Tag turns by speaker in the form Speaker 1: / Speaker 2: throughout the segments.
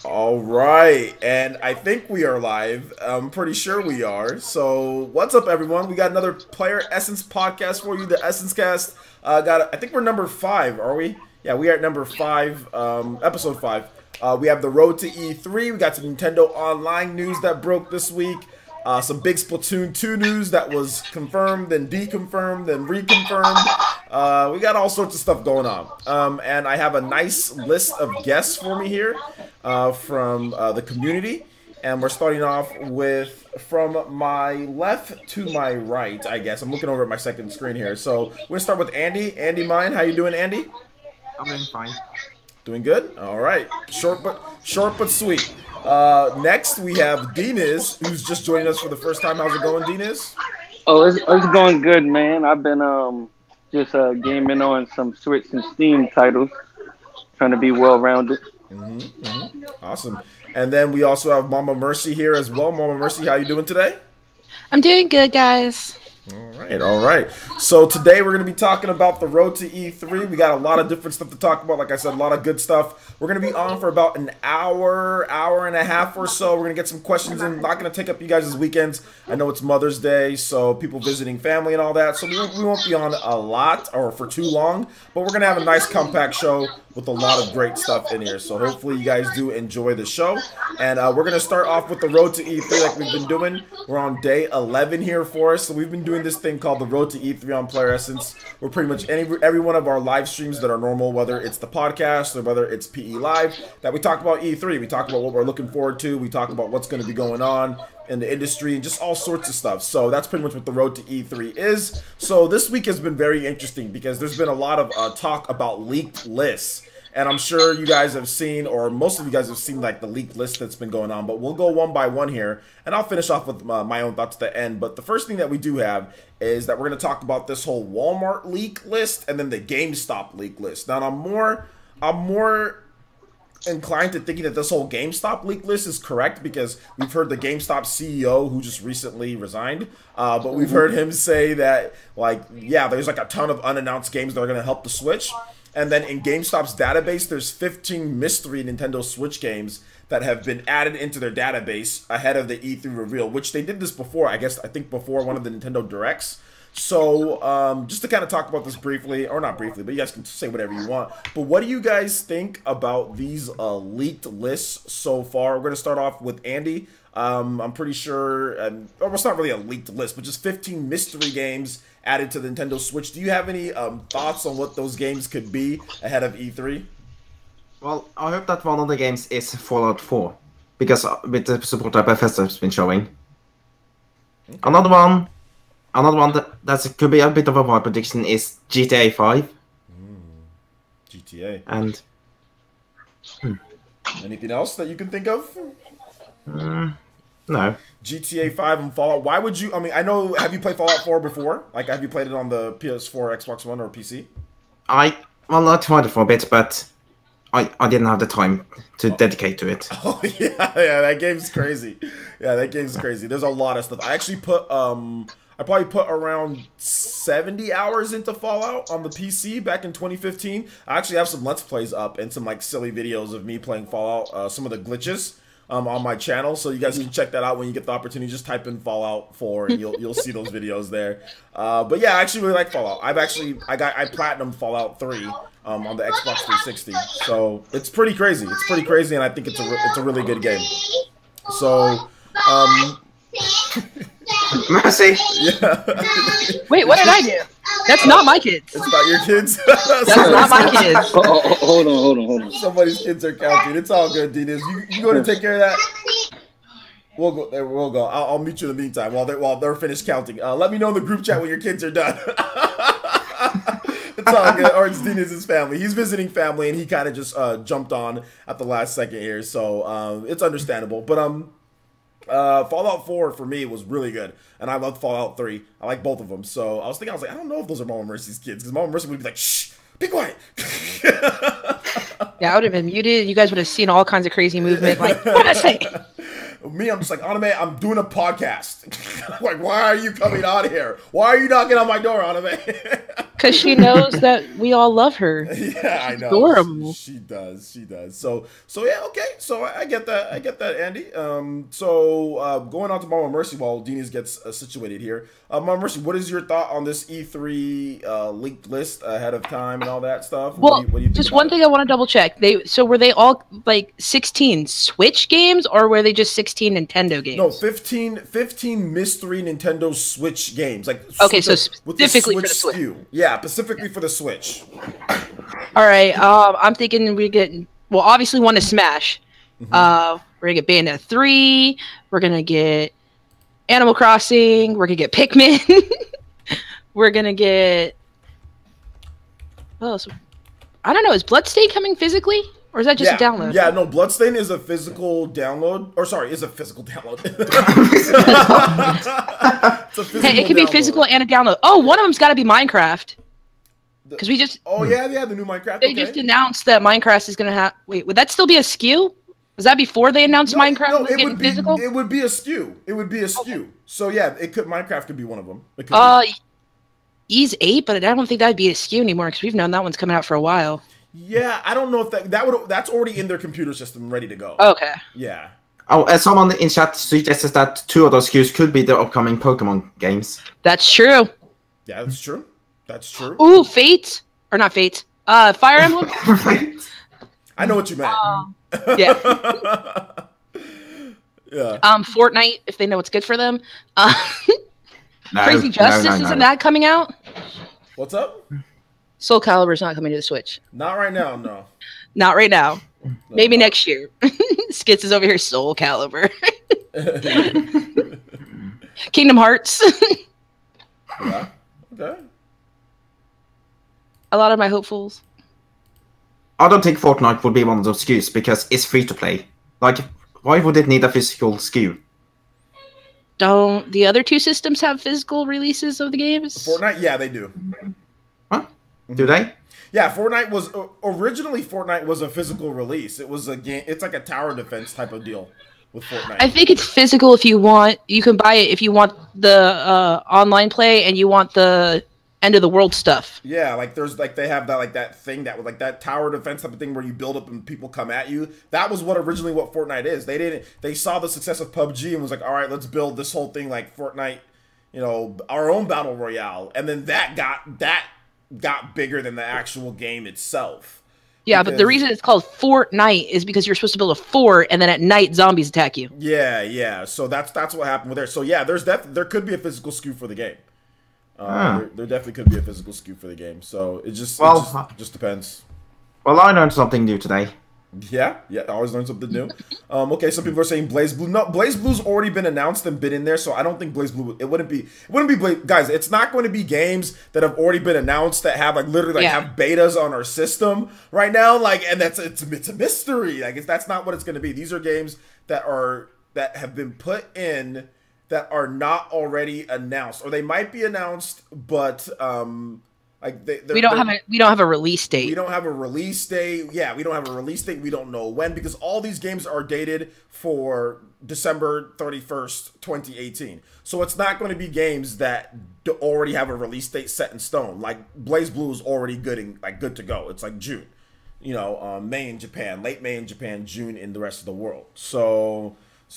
Speaker 1: All right, and I think we are live. I'm pretty sure we are. So, what's up, everyone? We got another Player Essence podcast for you, the EssenceCast. I think we're number 5, are we? Yeah, we are at number 5, episode 5. We have the road to E3. We got some Nintendo Online news that broke this week. Some big Splatoon 2 news that was confirmed, then deconfirmed, then reconfirmed. We got all sorts of stuff going on. And I have a nice list of guests for me here from the community. And we're starting off with from my left to my right, I guess. I'm looking over at my second screen here. So we're going to start with Andy. Andy Mine, how you doing, Andy?
Speaker 2: I'm doing fine.
Speaker 1: Doing good? All right. Short but sweet. Next, we have Deniz, who's just joining us for the first time. How's it going, Deniz?
Speaker 3: Oh, it's going good, man. I've been just gaming on some Switch and Steam titles, trying to be well-rounded.
Speaker 1: Awesome. And then we also have Mama Mercy here as well. Mama Mercy, how you doing today?
Speaker 4: I'm doing good, guys.
Speaker 1: All right. So today we're going to be talking about the road to E3. We got a lot of different stuff to talk about. Like I said, a lot of good stuff. We're going to be on for about an hour and a half or so. We're going to get some questions in. Not going to take up you guys' weekends. I know it's Mother's Day, so people visiting family and all that. So we won't be on a lot or for too long. But we're going to have a nice compact show with a lot of great stuff in here. So hopefully you guys do enjoy the show. And we're going to start off with the road to E3 like we've been doing. We're on day 11 here for us. So we've been doing this thing called the road to E3 on Player Essence. We're pretty much every one of our live streams that are normal, whether it's the podcast or whether it's PE Live, that we talk about E3. We talk about what we're looking forward to. We talk about what's going to be going on in the industry and just all sorts of stuff. So that's pretty much what the road to E3 is. So this week has been very interesting because there's been a lot of talk about leaked lists. And I'm sure you guys have seen, or most of you guys have seen, like the leaked list that's been going on. But we'll go one by one here, and I'll finish off with my own thoughts at the end. But the first thing that we do have is that we're going to talk about this whole Walmart leak list and then the GameStop leak list. Now, I'm more inclined to thinking that this whole GameStop leak list is correct because we've heard the GameStop CEO who just recently resigned, but we've heard him say that, like, yeah, there's like a ton of unannounced games that are going to help the Switch. And then in GameStop's database, there's 15 mystery Nintendo Switch games that have been added into their database ahead of the E3 reveal, which they did this before, I think before one of the Nintendo Directs. So, just to kind of talk about this briefly, or not briefly, but you guys can say whatever you want. But what do you guys think about these leaked lists so far? We're going to start off with Andy. I'm pretty sure, well, it's not really a leaked list, but just 15 mystery games added to the Nintendo Switch. Do you have any thoughts on what those games could be ahead of E3?
Speaker 2: Well, I hope that one of the games is Fallout 4, because with the support that Bethesda has been showing. Okay. Another one that could be a bit of a wild prediction is GTA 5.
Speaker 1: GTA.
Speaker 2: And
Speaker 1: anything else that you can think of?
Speaker 2: No.
Speaker 1: GTA 5 and Fallout. Why would you? I mean, I know. Have you played Fallout 4 before? Like, have you played it on the PS4, Xbox One, or PC?
Speaker 2: I tried it for a bit, but I didn't have the time to dedicate to it.
Speaker 1: Oh yeah, that game's crazy. Yeah, that game's crazy. There's a lot of stuff. I actually I probably put around 70 hours into Fallout on the PC back in 2015. I actually have some Let's Plays up and some like silly videos of me playing Fallout. Some of the glitches. On my channel, so you guys can check that out when you get the opportunity. Just type in Fallout 4 and you'll see those videos there. But yeah, I actually really like Fallout. I platinum Fallout 3 on the Xbox 360. So it's pretty crazy. It's pretty crazy, and I think it's a really good game. So
Speaker 2: Mercy.
Speaker 1: Yeah.
Speaker 4: Wait, what did I do? That's not my kids.
Speaker 1: It's not your kids.
Speaker 4: That's not my kids.
Speaker 3: Hold on.
Speaker 1: Somebody's kids are counting. It's all good, Dinas. You go to take care of that. We'll go there. We'll go. I'll meet you in the meantime while they're finished counting. Let me know in the group chat when your kids are done. It's all good. Or it's Dinas' family. He's visiting family, and he kind of just jumped on at the last second here, so it's understandable. But Fallout 4 for me was really good, and I loved Fallout 3. I like both of them. So I was like, I don't know if those are Mama Mercy's kids, because Mama Mercy would be like, shh, be quiet.
Speaker 4: Yeah, I would have been muted. You guys would have seen all kinds of crazy movement. Like, what did I say?
Speaker 1: Me, I'm just like, Anime, I'm doing a podcast. Like, why are you coming on here? Why are you knocking on my door, Anime?
Speaker 4: Because she knows that we all love her.
Speaker 1: Yeah, I know.
Speaker 4: Adorable.
Speaker 1: She does. So yeah, okay. So I get that. Andy. So going on to Mama Mercy while Diniz gets situated here. Mama Mercy, what is your thought on this E3 leaked list ahead of time and all that stuff?
Speaker 4: Well,
Speaker 1: what do you think
Speaker 4: just
Speaker 1: about
Speaker 4: one
Speaker 1: it?
Speaker 4: thing I want to double check. Were they all like 16 Switch games, or were they just 16 Nintendo games?
Speaker 1: No, 15 mystery Nintendo Switch games. Like
Speaker 4: Okay, so
Speaker 1: with the
Speaker 4: specifically for the Switch.
Speaker 1: SKU. Yeah, specifically for the Switch.
Speaker 4: All right. I'm thinking we get. Well, obviously one is Smash. We're gonna get Bayonetta 3. We're gonna get Animal Crossing. We're gonna get Pikmin. We're gonna get. What else? I don't know. Is Bloodstain coming physically, or is that just a download?
Speaker 1: Yeah, no. Bloodstain is a physical download, or sorry, is a physical download. It's a physical
Speaker 4: Hey, it could be
Speaker 1: download.
Speaker 4: physical and a download. Oh, one of them's got to be Minecraft. Because we just.
Speaker 1: Oh yeah, the new Minecraft.
Speaker 4: They just announced that Minecraft is gonna have. Wait, would that still be a SKU? Was that before they announced Minecraft was getting physical?
Speaker 1: It would be a SKU. It would be a SKU. Okay. So yeah, Minecraft could be one of them. It could
Speaker 4: Ys 8, but I don't think that'd be a SKU anymore because we've known that one's coming out for a while.
Speaker 1: Yeah, I don't know if that's already in their computer system, ready to go.
Speaker 4: Okay.
Speaker 1: Yeah.
Speaker 2: Oh, and someone in chat suggests that 2 of those SKUs could be the upcoming Pokemon games.
Speaker 4: That's true.
Speaker 1: Yeah, that's true. That's true.
Speaker 4: Ooh, Fate or not Fate? Fire Emblem.
Speaker 1: I know what you meant.
Speaker 4: Yeah.
Speaker 1: Yeah.
Speaker 4: Fortnite, if they know what's good for them. Crazy Justice, isn't that coming out?
Speaker 1: What's up?
Speaker 4: Soul Calibur's not coming to the Switch.
Speaker 1: Not right now, no.
Speaker 4: Not right now. No, maybe next year. Skits is over here, Soul Calibur. Kingdom Hearts.
Speaker 1: Yeah. Okay.
Speaker 4: A lot of my hopefuls.
Speaker 2: I don't think Fortnite would be one of those SKUs because it's free to play. Like, why would it need a physical SKU?
Speaker 4: Don't the other 2 systems have physical releases of the games?
Speaker 1: Fortnite, yeah, they do.
Speaker 2: Huh? Do they?
Speaker 1: Yeah, Fortnite was originally a physical release. It was a game. It's like a tower defense type of deal with Fortnite.
Speaker 4: I think it's physical if you want. You can buy it if you want the online play and you want the end of the world stuff.
Speaker 1: Yeah, like they have that thing that was like that tower defense type of thing where you build up and people come at you. That was what Fortnite is. They saw the success of PUBG and was like, all right, let's build this whole thing like Fortnite, our own battle royale. And then that got bigger than the actual game itself.
Speaker 4: Yeah, but the reason it's called Fortnite is because you're supposed to build a fort and then at night zombies attack you.
Speaker 1: Yeah. So that's what happened with there. So yeah, there could be a physical SKU for the game. There definitely could be a physical SKU for the game. So it just depends.
Speaker 2: Well, I learned something new today.
Speaker 1: Yeah, I always learn something new. Okay, some people are saying Blaze Blue. No, Blaze Blue's already been announced and been in there, so I don't think Blaze Blue. It wouldn't be guys. It's not going to be games that have already been announced that have literally have betas on our system right now. And it's a mystery. That's not what it's going to be. These are games that have been put in that are not already announced, or they might be announced, but we don't
Speaker 4: have a release date.
Speaker 1: We don't have a release date. Yeah, we don't have a release date. We don't know when, because all these games are dated for December 31st, 2018. So it's not going to be games that already have a release date set in stone. Like Blaze Blue is already good to go. It's like June, May in Japan, late May in Japan, June in the rest of the world. So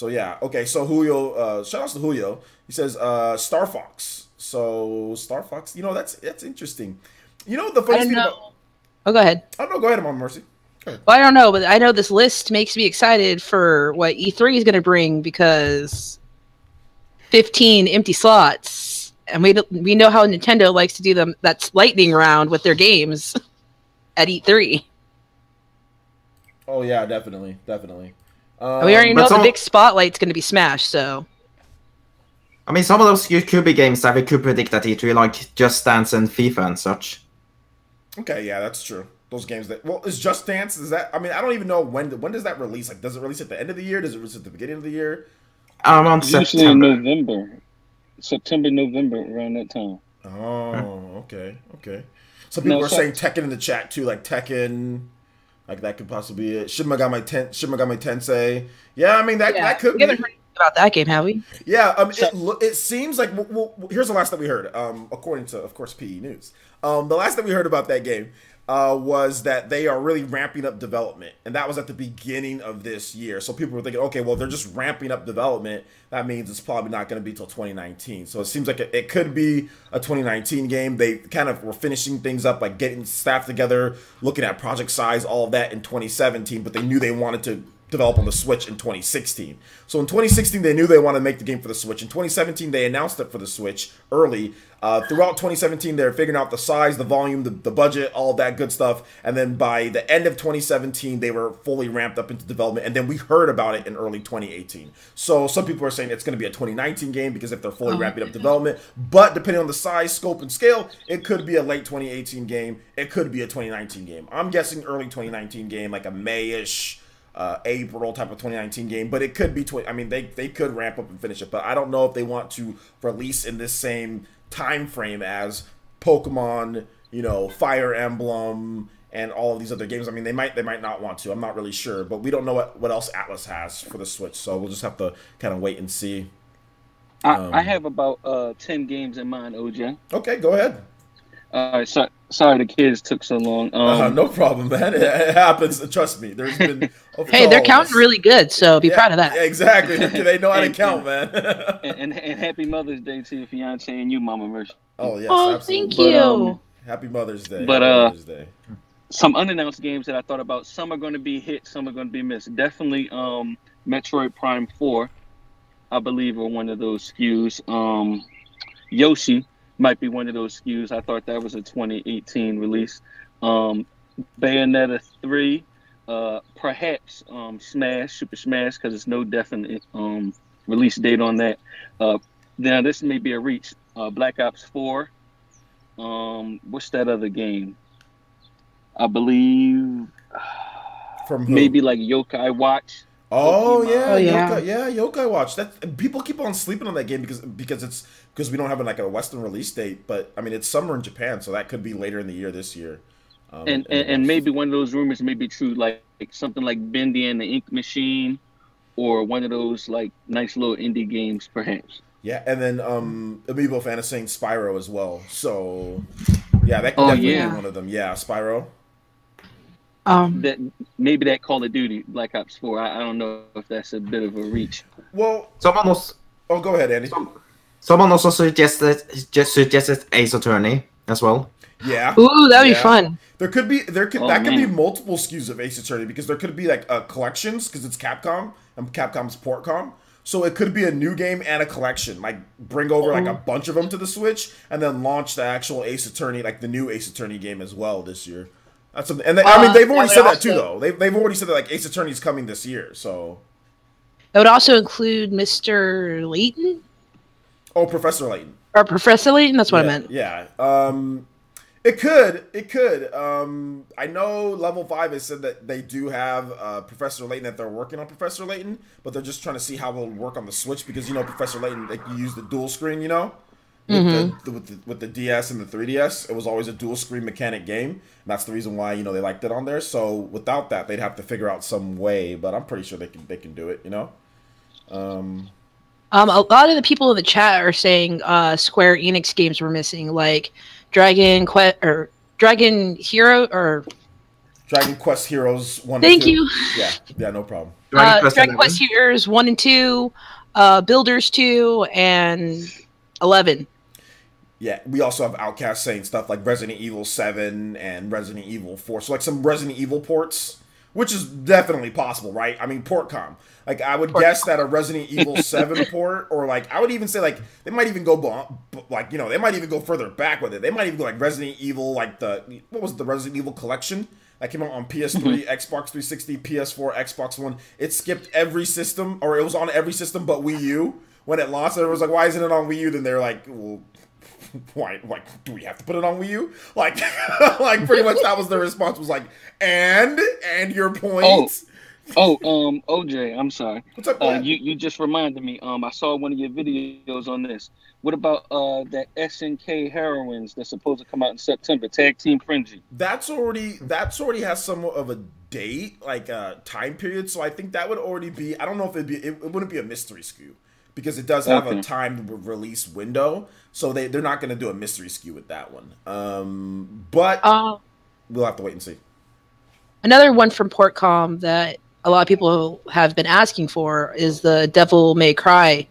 Speaker 1: yeah, okay. So Julio, shout out to Julio. He says Star Fox. So Star Fox, that's interesting. The funny thing about.
Speaker 4: Oh, go ahead.
Speaker 1: Oh no, go ahead, Mom Mercy.
Speaker 4: Well, I don't know, but I know this list makes me excited for what E3 is going to bring because 15 empty slots, and we know how Nintendo likes to do them. That's lightning round with their games at E3.
Speaker 1: Oh yeah, definitely.
Speaker 4: We already know the big spotlight's going to be Smash, so.
Speaker 2: I mean, some of those could be games that we could predict at E3, like Just Dance and FIFA and such.
Speaker 1: Okay, yeah, that's true. Those games is Just Dance, is that, I don't even know when does that release? Does it release at the end of the year? Does it release at the beginning of the year?
Speaker 2: Around
Speaker 3: Usually
Speaker 2: September.
Speaker 3: in November. September, November, around that time.
Speaker 1: Oh, okay. Some people are saying Tekken in the chat too, like Tekken. Like that could possibly be it. Shin Megami Tensei. Yeah, that could be.
Speaker 4: about that game, have we?
Speaker 1: Yeah, it seems like well, here's the last that we heard. According to, of course, PE News. The last that we heard about that game was that they are really ramping up development, and that was at the beginning of this year. So people were thinking, okay, well, they're just ramping up development. That means it's probably not going to be till 2019. So it seems like it could be a 2019 game. They kind of were finishing things up, like getting staff together, looking at project size, all of that in 2017. But they knew they wanted to develop on the Switch in 2016. So in 2016, they knew they wanted to make the game for the Switch. In 2017, they announced it for the Switch early. Throughout 2017, they're figuring out the size, the volume, the budget, all of that good stuff. And then by the end of 2017, they were fully ramped up into development. And then we heard about it in early 2018. So some people are saying it's going to be a 2019 game because if they're fully ramping up development. But depending on the size, scope, and scale, it could be a late 2018 game. It could be a 2019 game. I'm guessing early 2019 game, like a May-ish, April type of 2019 game, but it could be they could ramp up and finish it, but I don't know if they want to release in this same time frame as Pokemon, Fire Emblem, and all of these other games. I mean, they might not want to. I'm not really sure, but we don't know what else Atlas has for the Switch, so we'll just have to kind of wait and see.
Speaker 3: I have about 10 games in mind, OJ.
Speaker 1: Okay, go ahead.
Speaker 3: Sorry the kids took so long.
Speaker 1: No problem, man. It happens. Trust me. There's been.
Speaker 4: Hey, they're counting really good, so be proud of that.
Speaker 1: Exactly. They know how to count, man.
Speaker 3: and happy Mother's Day to your fiance and you, Mama Mercy.
Speaker 1: Oh yes,
Speaker 4: oh,
Speaker 1: absolutely.
Speaker 4: thank you.
Speaker 1: Happy Mother's Day.
Speaker 3: But
Speaker 1: Mother's Day.
Speaker 3: Some unannounced games that I thought about. Some are going to be hit. Some are going to be missed. Definitely, Metroid Prime 4, I believe, are one of those SKUs. Yoshi might be one of those SKUs. I thought that was a 2018 release. Bayonetta 3, perhaps Super Smash, because there's no definite release date on that. Now this may be a reach. Black Ops 4. What's that other game? I believe
Speaker 1: From who?
Speaker 3: maybe like Yokai Watch.
Speaker 1: Oh yeah,
Speaker 4: yeah.
Speaker 1: Yokai Watch. That people keep on sleeping on that game because we don't have like a Western release date. But I mean, it's summer in Japan, so that could be later in the year this year.
Speaker 3: And maybe one of those rumors may be true, like something like Bendy and the Ink Machine, or one of those like nice little indie games, perhaps.
Speaker 1: Yeah, and then Amiibo fan is saying Spyro as well. So yeah, that could definitely be one of them. Yeah, Spyro.
Speaker 3: That maybe that Call of Duty Black Ops 4. I don't know if that's a bit of a reach.
Speaker 1: Well,
Speaker 2: Someone also,
Speaker 1: go ahead, Andy.
Speaker 2: someone also suggested Ace Attorney as well.
Speaker 1: Yeah.
Speaker 4: Ooh, that'd be fun.
Speaker 1: There could be multiple SKUs of Ace Attorney because there could be like collections because it's Capcom and Capcom's Portcom. So it could be a new game and a collection. Like bring over like a bunch of them to the Switch and then launch the actual Ace Attorney, like the new Ace Attorney game as well this year. That's something, and I mean they've already said that too though. They've already said that like Ace Attorney's coming this year. So
Speaker 4: That would also include Mr. Layton?
Speaker 1: oh, Professor Layton.
Speaker 4: Or Professor Layton? That's what I meant.
Speaker 1: Yeah. It could. I know Level 5 has said that they do have Professor Layton, that they're working on Professor Layton, but they're just trying to see how it'll work on the Switch because, Professor Layton, like, you use the dual screen, with the DS and the 3DS. It was always a dual screen mechanic game, and that's the reason why, they liked it on there. So without that, they'd have to figure out some way, but I'm pretty sure they can do it,
Speaker 4: A lot of the people in the chat are saying Square Enix games were missing, like Dragon Quest or Dragon Hero or
Speaker 1: Dragon Quest Heroes 1
Speaker 4: Thank
Speaker 1: and 2.
Speaker 4: you.
Speaker 1: Yeah, no problem.
Speaker 4: Dragon Quest Heroes 1 and 2, Builders 2, and 11.
Speaker 1: Yeah, we also have Outcast saying stuff like Resident Evil 7 and Resident Evil 4. So like some Resident Evil ports, which is definitely possible, right? I mean, Portcom. Like, I would guess that a Resident Evil 7 port, or like, I would even say like, they might even go, they might even go further back with it. They might even go like Resident Evil, like what was the Resident Evil collection? That came out on PS3, Xbox 360, PS4, Xbox One. It skipped every system, or it was on every system but Wii U. When it launched, it was like, why isn't it on Wii U? Then they're like, well, why? Like, do we have to put it on Wii U? Like, like pretty much that was the response. Was like, and your point.
Speaker 3: OJ, I'm sorry.
Speaker 1: What's up,
Speaker 3: you just reminded me. I saw one of your videos on this. What about that SNK Heroines that's supposed to come out in September? Tag Team Frenzy.
Speaker 1: That's already has somewhat of a date, like a time period. So I think that would already be. I don't know if it wouldn't be a mystery SKU because it does have a timed release window. So they're not going to do a mystery SKU with that one. But we'll have to wait and see.
Speaker 4: Another one from Portcom that a lot of people have been asking for is the Devil May Cry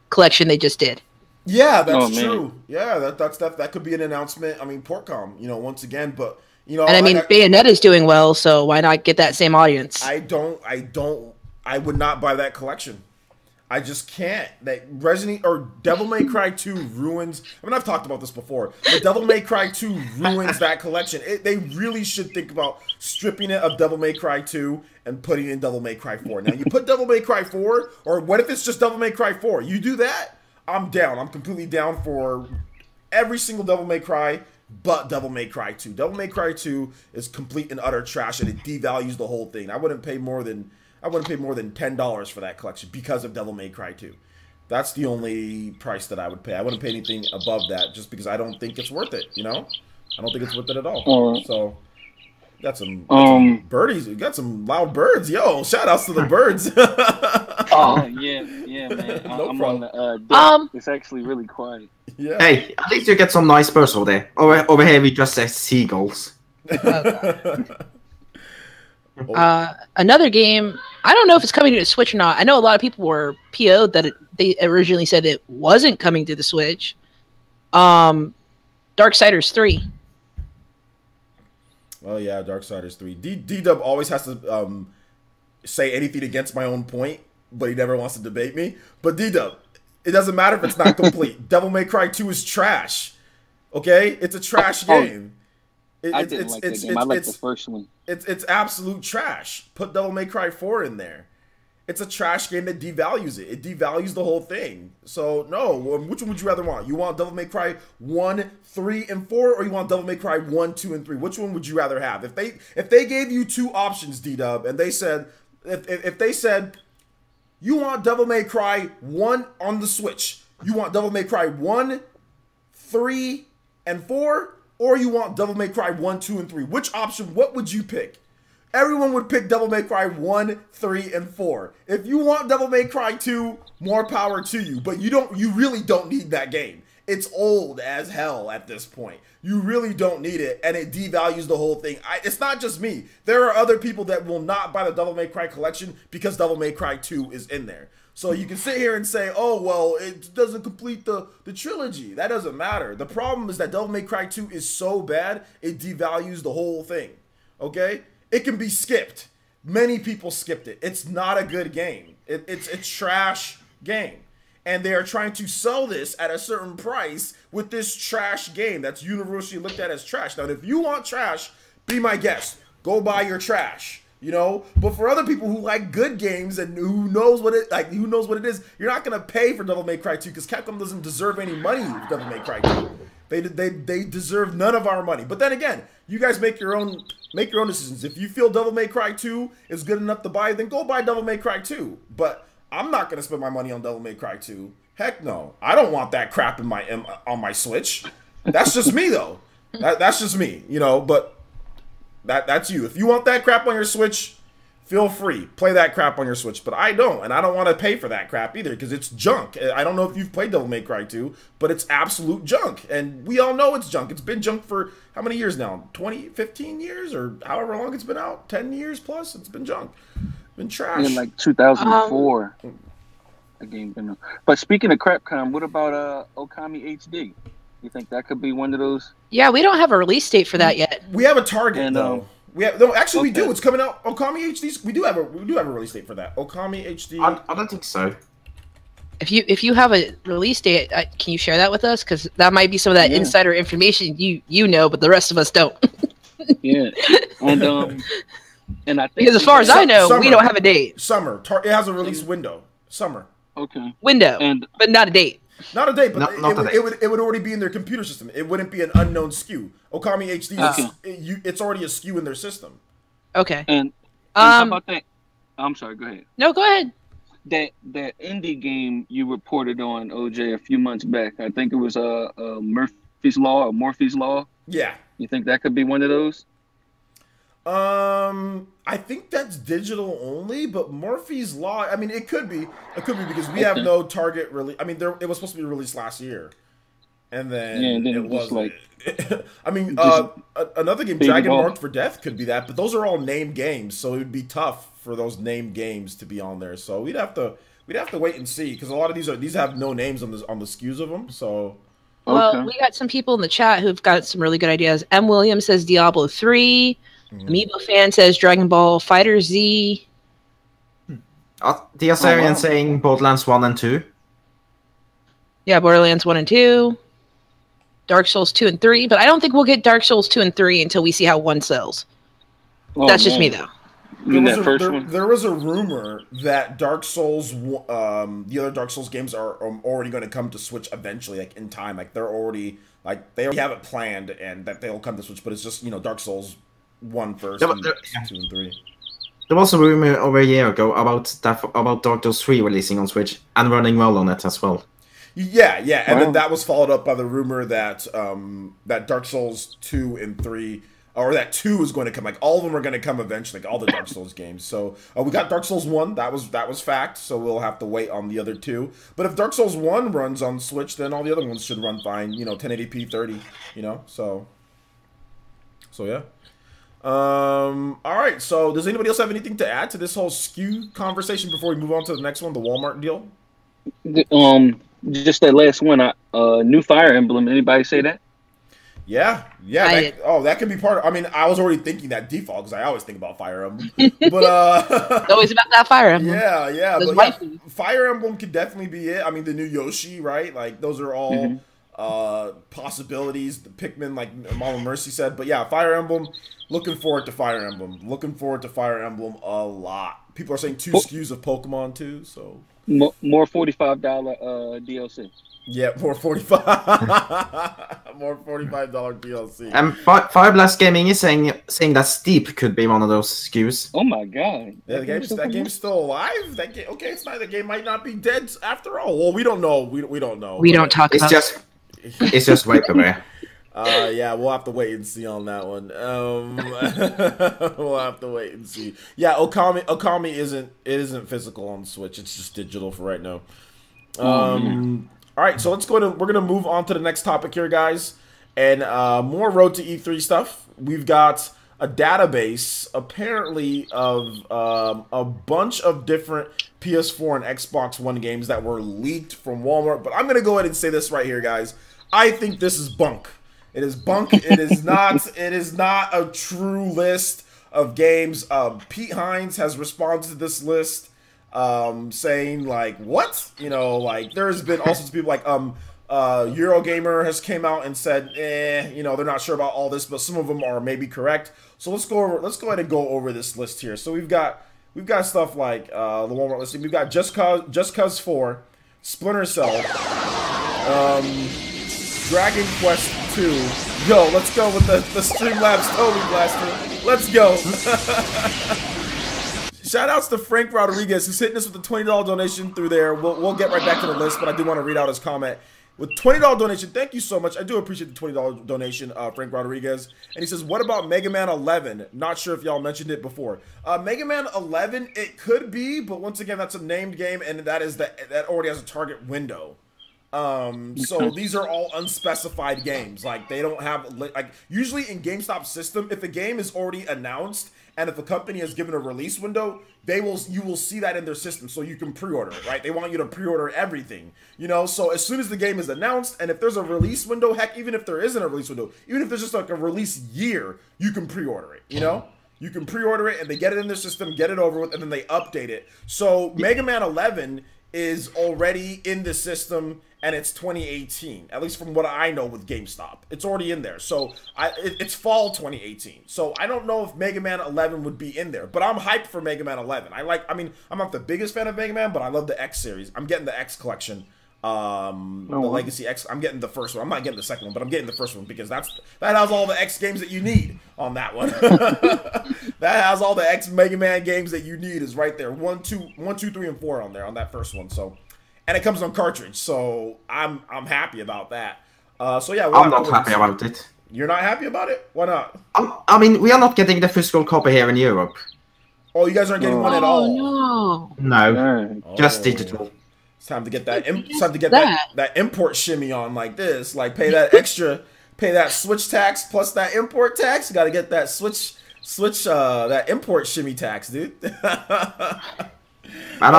Speaker 4: collection they just did.
Speaker 1: Yeah, that's true. Yeah, that could be an announcement. I mean, Portcom, once again, but
Speaker 4: and I mean, Bayonetta's doing well, so why not get that same audience?
Speaker 1: I would not buy that collection. I just can't. That Devil May Cry 2 ruins. I mean, I've talked about this before. But Devil May Cry 2 ruins that collection. They really should think about stripping it of Devil May Cry 2 and putting in Devil May Cry 4. Now, you put Devil May Cry 4, or what if it's just Devil May Cry 4? You do that, I'm down. I'm completely down for every single Devil May Cry but Devil May Cry 2. Devil May Cry 2 is complete and utter trash, and it devalues the whole thing. I wouldn't pay more than $10 for that collection because of Devil May Cry 2. That's the only price that I would pay. I wouldn't pay anything above that just because I don't think it's worth it, I don't think it's worth it at all. So, got some birdies. We got some loud birds. Yo, shout outs to the birds.
Speaker 3: Yeah, man. I'm problem. On the deck. It's actually really quiet.
Speaker 2: Yeah. Hey, at least you get some nice birds over there. Over here we just say seagulls.
Speaker 4: Another game, I don't know if it's coming to the Switch or not. I know a lot of people were PO'd that they originally said it wasn't coming to the Switch. Darksiders 3.
Speaker 1: Oh yeah, Darksiders 3. D-Dub always has to say anything against my own point, but he never wants to debate me. But D-Dub, it doesn't matter if it's not complete. Devil May Cry 2 is trash. Okay? It's a trash game.
Speaker 3: I didn't like that game. I like the first one.
Speaker 1: It's absolute trash. Put Devil May Cry 4 in there. It's a trash game that devalues it. It devalues the whole thing. So, no. Which one would you rather want? You want Devil May Cry 1, 3, and 4, or you want Devil May Cry 1, 2, and 3? Which one would you rather have? If they gave you two options, D-Dub, and they said, if they said, you want Devil May Cry 1 on the Switch, you want Devil May Cry 1, 3, and 4, or you want Devil May Cry 1, 2, and 3. Which option, what would you pick? Everyone would pick Devil May Cry 1, 3, and 4. If you want Devil May Cry 2, more power to you. But you really don't need that game. It's old as hell at this point. You really don't need it, and it devalues the whole thing. It's not just me. There are other people that will not buy the Devil May Cry collection because Devil May Cry 2 is in there. So you can sit here and say, oh, well, it doesn't complete the trilogy. That doesn't matter. The problem is that Devil May Cry 2 is so bad, it devalues the whole thing. Okay? It can be skipped. Many people skipped it. It's not a good game. It's a trash game. And they are trying to sell this at a certain price with this trash game that's universally looked at as trash. Now, if you want trash, be my guest. Go buy your trash. But for other people who like good games and who knows what it is, you're not gonna pay for Devil May Cry 2 because Capcom doesn't deserve any money for Devil May Cry 2. They deserve none of our money. But then again, you guys make your own decisions. If you feel Devil May Cry 2 is good enough to buy, then go buy Devil May Cry 2. But I'm not gonna spend my money on Devil May Cry 2. Heck no, I don't want that crap on my Switch. That's just me though. That's just me, But that's you. If you want that crap on your Switch, feel free. Play that crap on your Switch. But I don't, and I don't want to pay for that crap either because it's junk. I don't know if you've played Devil May Cry 2, but it's absolute junk. And we all know it's junk. It's been junk for how many years now? 20, 15 years? Or however long it's been out? 10 years plus? It's been junk. It's been trash.
Speaker 3: In like 2004. The game been. But speaking of Crapcom, what about Okami HD? You think that could be one of those? Yeah,
Speaker 4: we don't have a release date for that yet.
Speaker 1: We have a target though. We do. It's coming out. Okami HD. We do have a release date for that. Okami HD.
Speaker 2: I don't think so.
Speaker 4: If you have a release date, can you share that with us? Because that might be some of that insider information you know, but the rest of us don't.
Speaker 3: Yeah, and I think
Speaker 4: because as far as I know, we don't have a date.
Speaker 1: Summer. It has a release window. Summer.
Speaker 3: Okay.
Speaker 4: Window, but not a date.
Speaker 1: Not a date, but it would already be in their computer system. It wouldn't be an unknown SKU. Okami HD, it's already a SKU in their system.
Speaker 4: Okay.
Speaker 3: And how about that? I'm sorry. Go ahead.
Speaker 4: No, go ahead.
Speaker 3: that indie game you reported on, OJ, a few months back. I think it was Murphy's Law or Morphe's Law.
Speaker 1: Yeah.
Speaker 3: You think that could be one of those?
Speaker 1: I think that's digital only, but Murphy's Law. I mean, it could be. It could be because we have no target really. I mean, it was supposed to be released last year, and then, it was
Speaker 3: like.
Speaker 1: I mean, another game, Dragon Marked for Death, could be that, but those are all named games, so it would be tough for those named games to be on there. So we'd have to wait and see because a lot of these have no names on the SKUs of them. So.
Speaker 4: Well, we got some people in the chat who've got some really good ideas. M. Williams says Diablo 3. Amiibo fan says Dragon Ball Fighter Z.
Speaker 2: The Assyrian saying Borderlands 1 and 2.
Speaker 4: Yeah, Borderlands 1 and 2. Dark Souls 2 and 3. But I don't think we'll get Dark Souls 2 and 3 until we see how 1 sells. That's just me, though.
Speaker 1: There was a rumor that Dark Souls, the other Dark Souls games are already going to come to Switch eventually, like in time. Like they already have it planned, and that they'll come to Switch. But it's just Dark Souls 1 first, and 2 and 3.
Speaker 2: There was a rumor over a year ago about Dark Souls 3 releasing on Switch and running well on it as well.
Speaker 1: Yeah, and then that was followed up by the rumor that that Dark Souls 2 and 3. Or that 2 is going to come. Like all of them are going to come eventually. Like all the Dark Souls games. So we got Dark Souls 1. That was fact. So we'll have to wait on the other 2. But if Dark Souls 1 runs on Switch, then all the other ones should run fine. 1080p 30. So yeah. All right. So does anybody else have anything to add to this whole SKU conversation before we move on to the next one, the Walmart deal?
Speaker 3: Just that last one. New Fire Emblem. Anybody say that?
Speaker 1: Yeah. That could be part of. I mean, I was already thinking that default because I always think about Fire Emblem. But
Speaker 4: it's always about that Fire Emblem.
Speaker 1: Yeah. But Fire Emblem could definitely be it. I mean, the new Yoshi, right? Like those are all possibilities. The Pikmin, like Mama Mercy said. But yeah, Fire Emblem. Looking forward to Fire Emblem. Looking forward to Fire Emblem a lot. People are saying 2 SKUs of Pokemon too. So
Speaker 3: more $45 DLC.
Speaker 1: Yeah, more $45 DLC.
Speaker 2: And Fireblast Gaming is saying that Steep could be one of those SKUs.
Speaker 3: Oh my god!
Speaker 1: Yeah, that game's still alive. It's not. The game might not be dead after all. Well, we don't know. We don't know.
Speaker 4: We don't talk about it.
Speaker 2: It's just vaporware.
Speaker 1: Yeah, we'll have to wait and see on that one. We'll have to wait and see. Yeah, Okami isn't physical on Switch. It's just digital for right now. All right, so we're gonna move on to the next topic here, guys, and more Road to E3 stuff. We've got a database apparently of a bunch of different PS4 and Xbox One games that were leaked from Walmart. But I'm gonna go ahead and say this right here, guys. I think this is bunk. It is bunk. It is not. It is not a true list of games. Pete Hines has responded to this list. Saying like what like there's been all sorts of people like Eurogamer has came out and said they're not sure about all this, but some of them are maybe correct. So let's go ahead and go over this list here. So we've got stuff like the Walmart listing. We've got Just Cause 4, Splinter Cell, Dragon Quest 2. Yo, let's go with the Streamlabs Toby Blaster. Let's go. Shout-outs to Frank Rodriguez, who's hitting us with a $20 donation through there. We'll get right back to the list, but I do want to read out his comment. With $20 donation, thank you so much. I do appreciate the $20 donation, Frank Rodriguez. And he says, what about Mega Man 11? Not sure if y'all mentioned it before. Mega Man 11, it could be, but once again, that's a named game, and that already has a target window. So these are all unspecified games. Like they don't have usually in GameStop system, if a game is already announced and if a company has given a release window, you will see that in their system, so you can pre-order it, right? They want you to pre-order everything, So as soon as the game is announced, and if there's a release window, heck, even if there isn't a release window, even if there's just like a release year, you can pre-order it, You can pre-order it, and they get it in their system, get it over with, and then they update it. So Mega Man 11 is already in the system, and it's 2018, at least from what I know with GameStop. It's already in there. So it's fall 2018. So I don't know if Mega Man 11 would be in there, but I'm hyped for Mega Man 11. I'm not the biggest fan of Mega Man, but I love the X series. I'm getting the X collection The Legacy X. I'm getting the first one. I'm not getting the second one, but I'm getting the first one because that has all the X games that you need on that one. That has all the X Mega Man games that you need is right there. 1, 2, 3, and 4 on there on that first one. So, and it comes on cartridge. So I'm happy about that. So yeah,
Speaker 2: I'm not happy about it.
Speaker 1: You're not happy about it? Why not?
Speaker 2: I mean, we are not getting the physical copy here in Europe.
Speaker 1: Oh, you guys aren't getting one at all.
Speaker 2: No, just digital.
Speaker 1: It's time to get that. It's time to get that import shimmy on like this. Like pay that Switch tax plus that import tax. You got to get that Switch that import shimmy tax, dude.
Speaker 2: I'm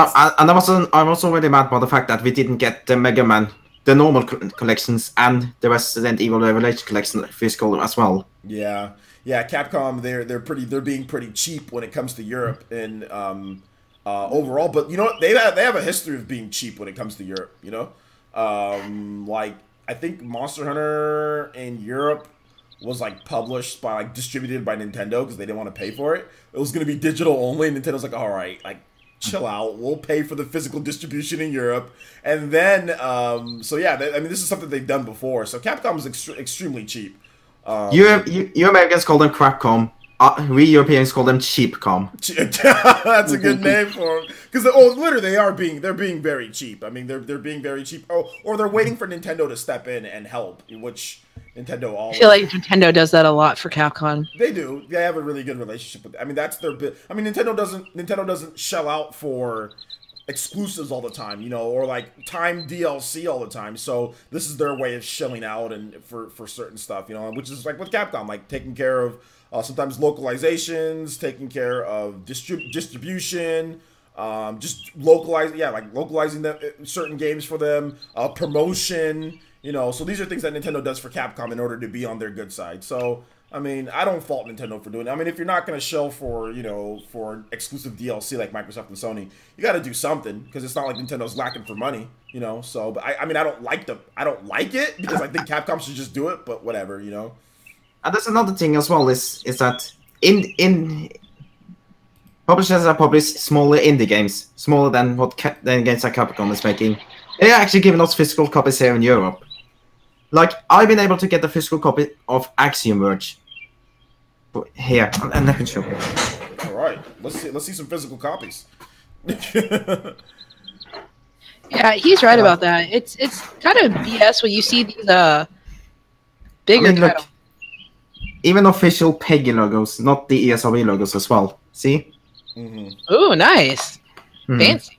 Speaker 2: also really mad about the fact that we didn't get the Mega Man, the normal collections, and the Resident Evil Revelation collection physical as well.
Speaker 1: Yeah. Capcom, they're being pretty cheap when it comes to Europe and overall, but you know what? They have a history of being cheap when it comes to Europe. You know, like I think Monster Hunter in Europe was like published by like distributed by Nintendo because they didn't want to pay for it. It was gonna be digital only. Nintendo's like, all right, like chill out. We'll pay for the physical distribution in Europe, and then so yeah, I mean this is something they've done before. So Capcom is extremely cheap.
Speaker 2: You Americans call them Crapcom. We Europeans call them Cheapcom.
Speaker 1: That's a good name for them. Because literally they're being very cheap. I mean they're being very cheap. Or they're waiting for Nintendo to step in and help, which Nintendo always.
Speaker 4: I feel like Nintendo does that a lot for Capcom.
Speaker 1: They do. They have a really good relationship with. I mean that's their bit. I mean Nintendo doesn't shell out for exclusives all the time, you know, or like time DLC all the time. So this is their way of shelling out and for certain stuff, you know, which is like with Capcom, like taking care of sometimes localizations, taking care of distribution, just localizing certain games for them, promotion, you know. So these are things that Nintendo does for Capcom in order to be on their good side. So I mean, I don't fault Nintendo for doing it. I mean, if you're not going to shell for exclusive DLC like Microsoft and Sony, you got to do something because it's not like Nintendo's lacking for money, you know. So, but I mean, I don't like it because I think Capcom should just do it. But whatever, you know.
Speaker 2: And there's another thing as well is that in publishers are published smaller indie games, smaller than than games that Capcom is making. They are actually giving us physical copies here in Europe. Like I've been able to get the physical copy of Axiom Verge here, and I can show you.
Speaker 1: All right, let's see some physical copies.
Speaker 4: Yeah, he's right about that. It's kind of BS when you see these bigger titles.
Speaker 2: Even official PEGI logos, not the ESRB logos as well. See?
Speaker 4: Oh, nice. Fancy.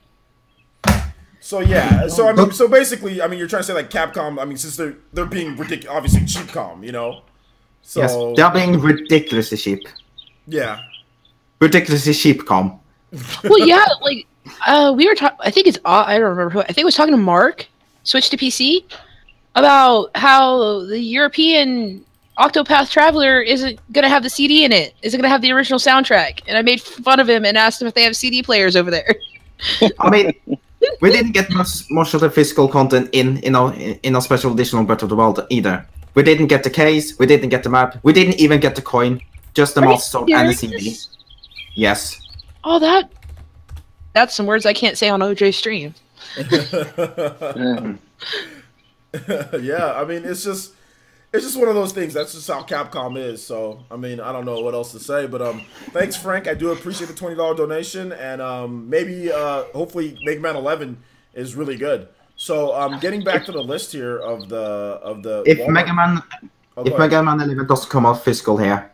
Speaker 1: So yeah, so I mean, so basically, I mean, you're trying to say like Capcom. I mean, since they're being ridiculous, obviously cheapcom, you know. So
Speaker 2: yes, they're being ridiculously cheap.
Speaker 1: Yeah.
Speaker 2: Ridiculously cheapcom.
Speaker 4: Well, yeah, like we were talking. I think it's I don't remember who. I think I was talking to Mark, Switch to PC, about how the European Octopath Traveler isn't gonna have the CD in it. Isn't gonna have the original soundtrack. And I made fun of him and asked him if they have CD players over there.
Speaker 2: I mean, we didn't get much of the physical content in our special edition of Breath of the Wild either. We didn't get the case. We didn't get the map. We didn't even get the coin. Just the Master Sword and the CD. Yes.
Speaker 4: Oh, that's some words I can't say on OJ's stream.
Speaker 1: Yeah, I mean, it's just one of those things. That's just how Capcom is. So, I mean, I don't know what else to say. But thanks, Frank. I do appreciate the $20 donation. And maybe, hopefully, Mega Man 11 is really good. So, getting back to the list here of the
Speaker 2: if Mega Man 11 doesn't come out physical here,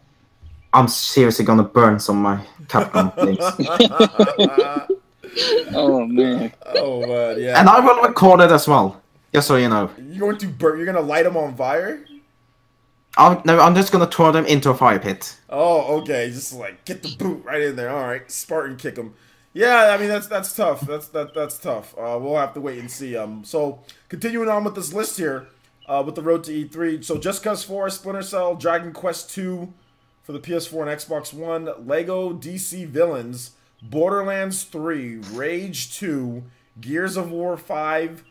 Speaker 2: I'm seriously gonna burn some of my Capcom things.
Speaker 3: Oh man.
Speaker 1: Oh man, yeah.
Speaker 2: And I will record it as well, just so you know.
Speaker 1: You're gonna light them on fire?
Speaker 2: I'm just gonna throw them into a fire pit.
Speaker 1: Oh, okay. Just like get the boot right in there. All right, Spartan kick them. Yeah, I mean that's tough. That's tough. We'll have to wait and see. So continuing on with this list here, with the road to E3. So Just Cause 4, Splinter Cell, Dragon Quest 2 for the PS4 and Xbox One, Lego DC Villains, Borderlands 3, Rage 2, Gears of War 5,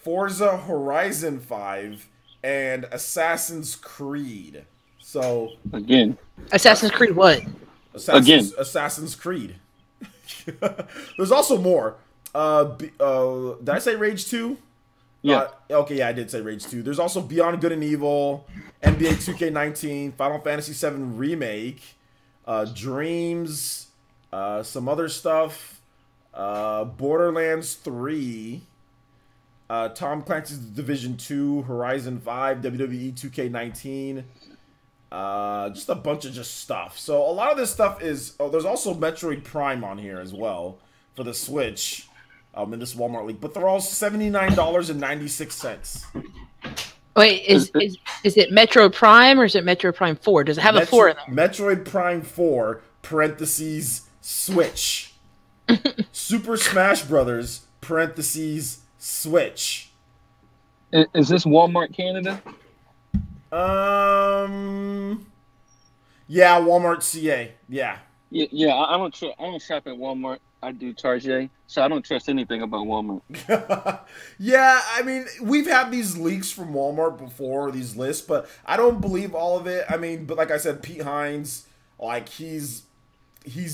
Speaker 1: Forza Horizon 5, and Assassin's Creed. So
Speaker 3: again,
Speaker 4: Assassin's Creed what?
Speaker 1: Assassin's Creed. There's also more. Did I say Rage 2?
Speaker 3: Yeah.
Speaker 1: Okay, yeah, I did say Rage 2. There's also Beyond Good and Evil, NBA 2K19, Final Fantasy 7 Remake, Dreams, some other stuff, Borderlands 3, Tom Clancy's Division 2, Horizon 5, WWE 2K19, just a bunch of just stuff. So a lot of this stuff is... Oh, there's also Metroid Prime on here as well for the Switch. In this Walmart link, but they're all $79.96.
Speaker 4: Wait, is it Metro Prime or is it Metro Prime 4? Does it have a 4 in there?
Speaker 1: Metroid Prime 4 parentheses Switch. Super Smash Brothers parentheses Switch.
Speaker 3: Is this Walmart Canada?
Speaker 1: Yeah, Walmart CA. Yeah.
Speaker 3: Yeah. I don't shop at Walmart. I do Target, so I don't trust anything about Walmart.
Speaker 1: Yeah, I mean, we've had these leaks from Walmart before, these lists, but I don't believe all of it. I mean, but like I said, Pete Hines, like he's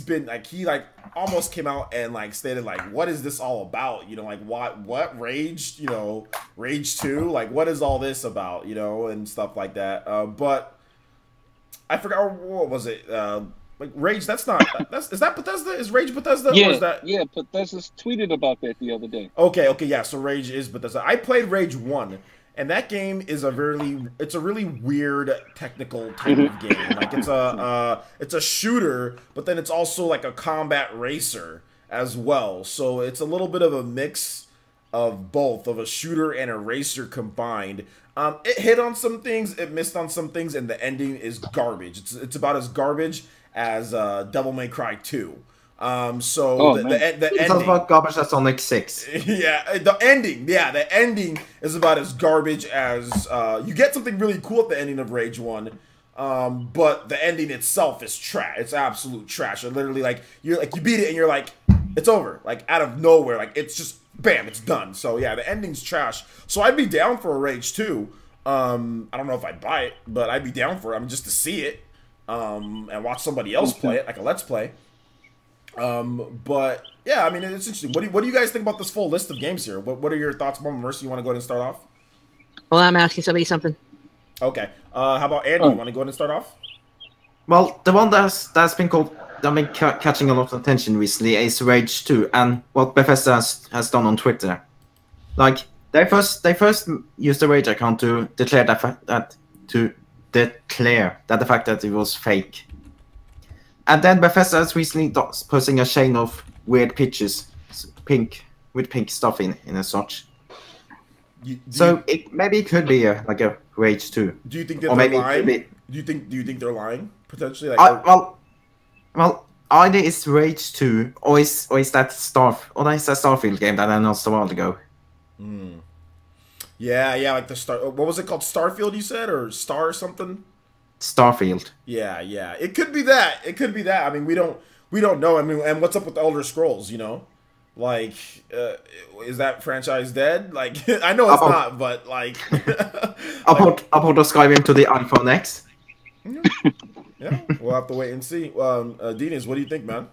Speaker 1: been like he almost came out and like stated like, what is this all about? You know, like what Rage, you know, Rage 2, like what is all this about, you know, and stuff like that. But I forgot, what was it? Like Rage, is that Bethesda? Is Rage Bethesda?
Speaker 3: Yeah,
Speaker 1: or is that...
Speaker 3: yeah. Bethesda's tweeted about that the other day.
Speaker 1: Okay, yeah. So Rage is Bethesda. I played Rage 1, and that game is a really weird technical type of game. Like it's a shooter, but then it's also like a combat racer as well. So it's a little bit of a mix of both, of a shooter and a racer combined. It hit on some things, it missed on some things, and the ending is garbage. It's about as garbage as Devil May Cry 2. So the ending...
Speaker 2: It's about garbage as Sonic 6.
Speaker 1: Yeah, the ending is about as garbage as... you get something really cool at the ending of Rage 1, but the ending itself is trash. It's absolute trash. It literally, like, you beat it and you're like, it's over. Like, out of nowhere. Like, it's just, bam, it's done. So, yeah, the ending's trash. So I'd be down for a Rage 2. I don't know if I'd buy it, but I'd be down for it. I mean, just to see it. And watch somebody else play it, like a Let's Play. But yeah, I mean, it's interesting. What do you guys think about this full list of games here? What are your thoughts, Mom? Mercy, you want to go ahead and start off?
Speaker 4: Well, I'm asking somebody something.
Speaker 1: Okay. How about Andy? You want to go ahead and start off?
Speaker 2: Well, the one that's been catching a lot of attention recently is Rage 2, and what Bethesda has done on Twitter. Like they first used the Rage account to declare the fact that it was fake. And then Bethesda is recently posting a chain of weird pictures, with pink stuff in and such. Maybe it could be like a Rage 2.
Speaker 1: Do you think that they're lying? Do you think they're lying potentially? Like,
Speaker 2: well, either it's Rage 2 or is that Starfield game that I announced a while ago.
Speaker 1: Yeah, like the what was it called? Starfield, you said, or Star or something?
Speaker 2: Starfield.
Speaker 1: Yeah. It could be that. I mean, we don't know. I mean, and what's up with the Elder Scrolls? You know, like, is that franchise dead? Like, I know it's not, but like,
Speaker 2: I'll put the Skyrim to the iPhone X.
Speaker 1: Yeah, we'll have to wait and see. Dinas, what do you think, man?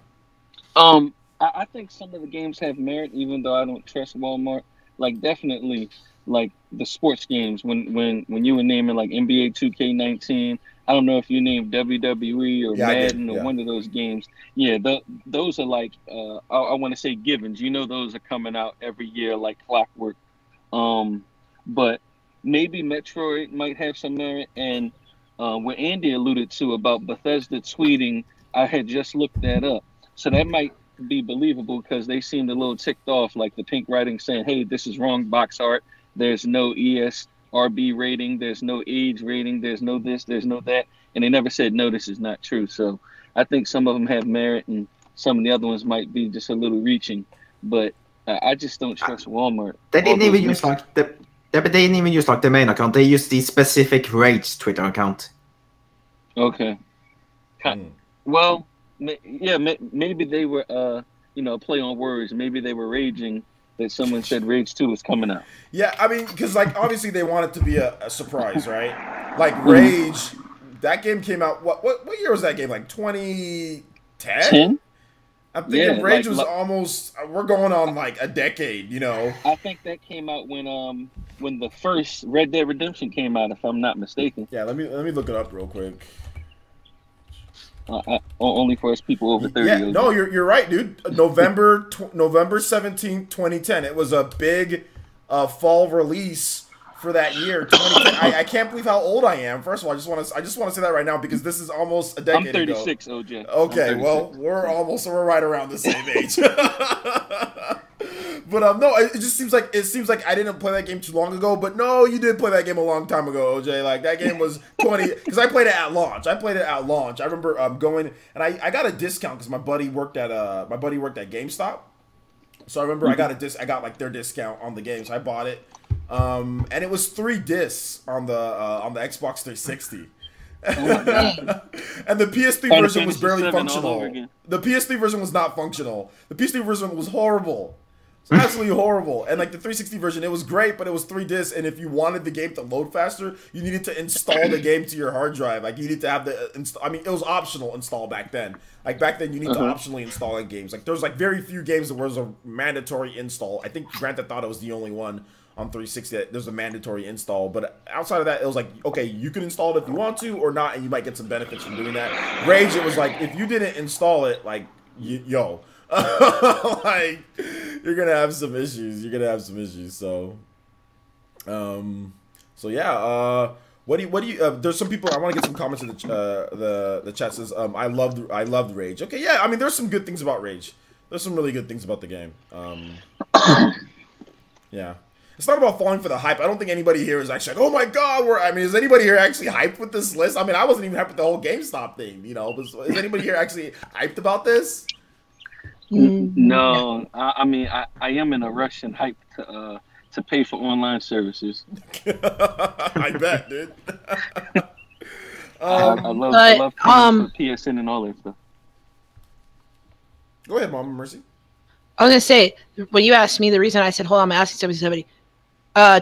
Speaker 3: I think some of the games have merit, even though I don't trust Walmart. Like, definitely. Like the sports games, when you were naming like NBA 2K19, I don't know if you named WWE or Madden or one of those games. Yeah, those are like I want to say givens. You know, those are coming out every year like clockwork. But maybe Metroid might have some merit. And what Andy alluded to about Bethesda tweeting, I had just looked that up, so that might be believable because they seemed a little ticked off, like the pink writing saying, "Hey, this is wrong box art. There's no ESRB rating. There's no age rating. There's no this. There's no that." And they never said, no, this is not true. So I think some of them have merit and some of the other ones might be just a little reaching. But I just don't trust Walmart.
Speaker 2: They didn't even use like the main account. They used the specific Rage Twitter account.
Speaker 3: Okay. Well, yeah, maybe they were, play on words. Maybe they were raging that someone said Rage 2 is coming out.
Speaker 1: Yeah, I mean, because, like, obviously they want it to be a surprise, right? Like, Rage, that game came out, what year was that game? Like, 2010? I'm thinking Rage was almost. We're going on like a decade, you know.
Speaker 3: I think that came out when the first Red Dead Redemption came out, if I'm not mistaken.
Speaker 1: Yeah, let me look it up real quick.
Speaker 3: Only for us people over 30.
Speaker 1: Yeah, no, you're right, dude. November 17th, 2010. It was a big fall release for that year. 2010. I can't believe how old I am. First of all, I just want to say that right now because this is almost a decade ago.
Speaker 3: I'm 36, OJ.
Speaker 1: Okay, well, we're right around the same age. But no, it seems like I didn't play that game too long ago. But no, you did play that game a long time ago, OJ. Like that game was 20 because I played it at launch. I remember going and I got a discount because my buddy worked at GameStop. So I remember I got like their discount on the game, so I bought it. And it was 3 discs on the Xbox 360. And the PS3 version was barely functional. The PS3 version was not functional. The PS3 version was horrible. It's absolutely horrible. And like the 360 version, it was great, but it was 3 discs. And if you wanted the game to load faster, you needed to install the game to your hard drive. Like you needed to have it was optional install back then. Like back then, you need to optionally install in games. Like there was like very few games that was a mandatory install. I think Grand Theft Auto was the only one on 360 there's a mandatory install, but outside of that, it was like, okay, you can install it if you want to or not, and you might get some benefits from doing that. Rage, it was like, if you didn't install it, like, like, you're gonna have some issues. So, yeah. What do you? There's some people. I want to get some comments in the chat. Says, I loved Rage. Okay, yeah. I mean, there's some good things about Rage. There's some really good things about the game. Yeah. It's not about falling for the hype. I don't think anybody here is actually like, oh my god, is anybody here actually hyped with this list? I mean, I wasn't even hyped with the whole GameStop thing, you know. Is anybody here actually hyped about this?
Speaker 3: No. I mean, I am in a rush and hype to pay for online services.
Speaker 1: I bet, dude.
Speaker 3: I love paying for PSN and all that stuff.
Speaker 1: Go ahead, Mama Mercy.
Speaker 4: I was gonna say, when you asked me, the reason I said, hold on, I'm asking somebody.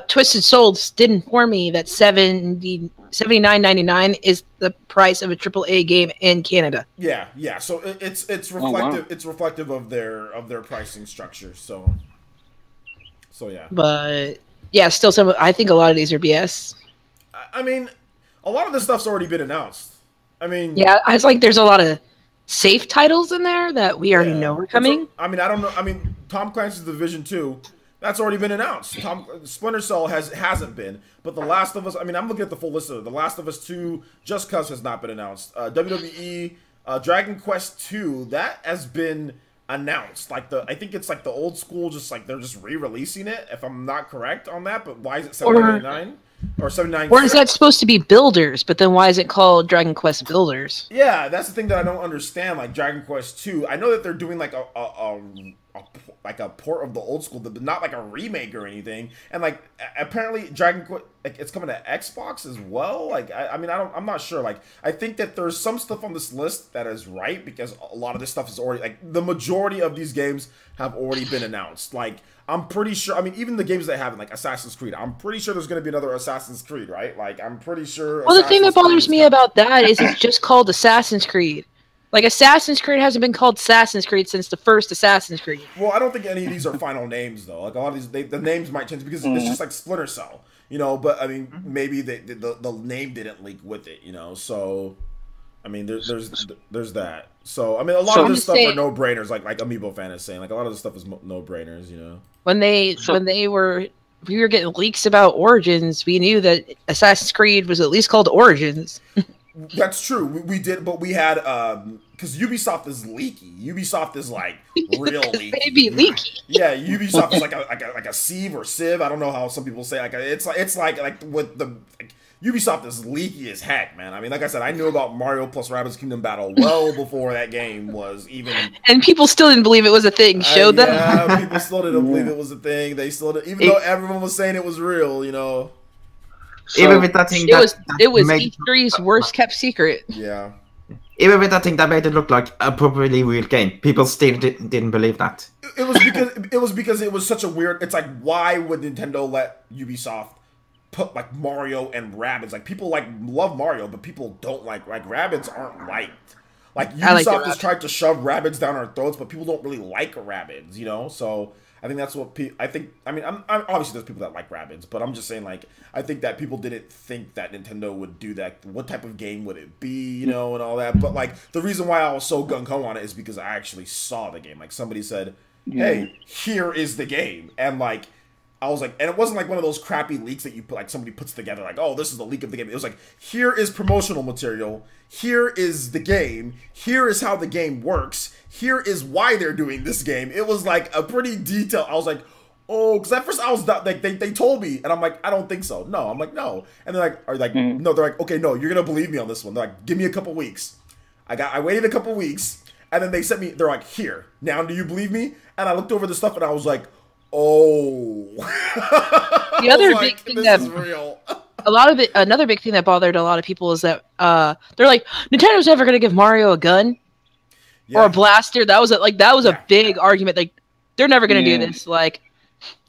Speaker 4: Twisted Souls did inform me that $79.99 is the price of a AAA game in Canada.
Speaker 1: Yeah. So it's reflective. Oh, wow. It's reflective of their pricing structure. So yeah.
Speaker 4: But yeah, still I think a lot of these are BS.
Speaker 1: I mean, a lot of this stuff's already been announced. I mean,
Speaker 4: yeah, I was like, there's a lot of safe titles in there that we already know are coming.
Speaker 1: I mean, I don't know. I mean, Tom Clancy's Division 2. That's already been announced. Splinter Cell hasn't been, but The Last of Us. I mean, I'm looking at the full list of it. The Last of Us 2, Just Cause has not been announced. WWE, Dragon Quest 2, that has been announced. Like I think it's like the old school, just like they're just re-releasing it. If I'm not correct on that, but why is it $7.99 or $7.99?
Speaker 4: Or is that supposed to be Builders? But then why is it called Dragon Quest Builders?
Speaker 1: Yeah, that's the thing that I don't understand. Like Dragon Quest 2, I know that they're doing like a port of the old school, but not like a remake or anything. And like apparently Dragon Quest, like it's coming to Xbox as well. Like I'm not sure. Like I think that there's some stuff on this list that is right because a lot of this stuff is already like the majority of these games have already been announced. Like I'm pretty sure. I mean, even the games that haven't, like Assassin's Creed, I'm pretty sure there's going to be another Assassin's Creed, right? Like I'm pretty sure.
Speaker 4: Well, the thing that bothers me about that is it's just called Assassin's Creed. Like, Assassin's Creed hasn't been called Assassin's Creed since the first Assassin's Creed.
Speaker 1: Well, I don't think any of these are final names, though. Like, a lot of these, the names might change because it's just like Splinter Cell, you know? But, I mean, maybe the name didn't leak with it, you know? So, I mean, there's that. So, I mean, a lot of this stuff are no-brainers, like Amiibo Fan is saying. Like, a lot of this stuff is no-brainers, you know?
Speaker 4: When we were getting leaks about Origins, we knew that Assassin's Creed was at least called Origins.
Speaker 1: That's true. We did, but we had because Ubisoft is leaky. Ubisoft is like real leaky.
Speaker 4: Maybe leaky.
Speaker 1: Yeah, Ubisoft is like a sieve or sieve. I don't know how some people say. Like it's like with the Ubisoft is leaky as heck, man. I mean, like I said, I knew about Mario plus Rabbids Kingdom Battle well before that game was even. And
Speaker 4: people still didn't believe it was a thing. Showed them.
Speaker 1: Yeah, people still didn't believe it was a thing. They still didn't, even though everyone was saying it was real, you know.
Speaker 2: So, even with that thing,
Speaker 4: it was E3's worst kept secret.
Speaker 1: Yeah.
Speaker 2: Even with that thing that made it look like a properly real game, people still didn't believe that.
Speaker 1: It was because it was such a weird. It's like, why would Nintendo let Ubisoft put like Mario and Rabbids? Like people like love Mario, but people don't like Rabbids aren't liked. Like
Speaker 4: I like the
Speaker 1: Ubisoft has
Speaker 4: Rabbids.
Speaker 1: tried to shove Rabbids down our throats, but people don't really like Rabbids, you know. So I think that's what I think. I mean, I'm obviously there's people that like Rabbids, but I'm just saying like I think that people didn't think that Nintendo would do that. What type of game would it be, you know, and all that. But like the reason why I was so gung ho on it is because I actually saw the game. Like somebody said, "Hey, here is the game," and like. I was like, and it wasn't like one of those crappy leaks that you put, like somebody puts together, like, oh, this is the leak of the game. It was like, here is promotional material. Here is the game. Here is how the game works. Here is why they're doing this game. It was like a pretty detailed. I was like, oh, because at first I was like, they told me, and I'm like, I don't think so. No, I'm like, no, and they're like, no, they're like, okay, no, you're gonna believe me on this one. They're like, give me a couple weeks. I waited a couple weeks, and then they sent me. They're like, here, now do you believe me? And I looked over the stuff, and I was like. Oh,
Speaker 4: The other big thing that
Speaker 1: is real.
Speaker 4: another big thing that bothered a lot of people is that they're like Nintendo's never gonna give Mario a gun or a blaster. That was a big argument. Like they're never gonna do this. Like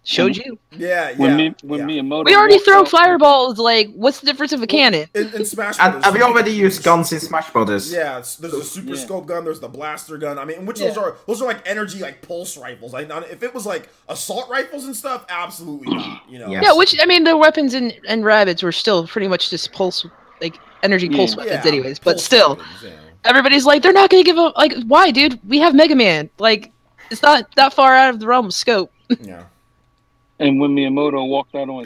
Speaker 4: showed you.
Speaker 1: Yeah.
Speaker 3: When Miyamoto
Speaker 4: We already throw fireballs. Like what's the difference of a cannon?
Speaker 1: In Smash
Speaker 2: And
Speaker 1: Brothers,
Speaker 2: have you already used guns in Smash Brothers?
Speaker 1: Yeah, there's a super scope gun. There's the blaster gun. I mean, which those are like energy like pulse rifles. Like if it was like assault rifles and stuff, absolutely not. You know.
Speaker 2: Yes.
Speaker 4: Yeah, which I mean, the weapons and Rabbids were still pretty much just pulse, like energy pulse weapons, anyways. But still,
Speaker 1: weapons,
Speaker 4: everybody's like, they're not gonna give up. Like, why, dude? We have Mega Man. Like, it's not that far out of the realm of scope.
Speaker 1: Yeah.
Speaker 3: And when Miyamoto walked out on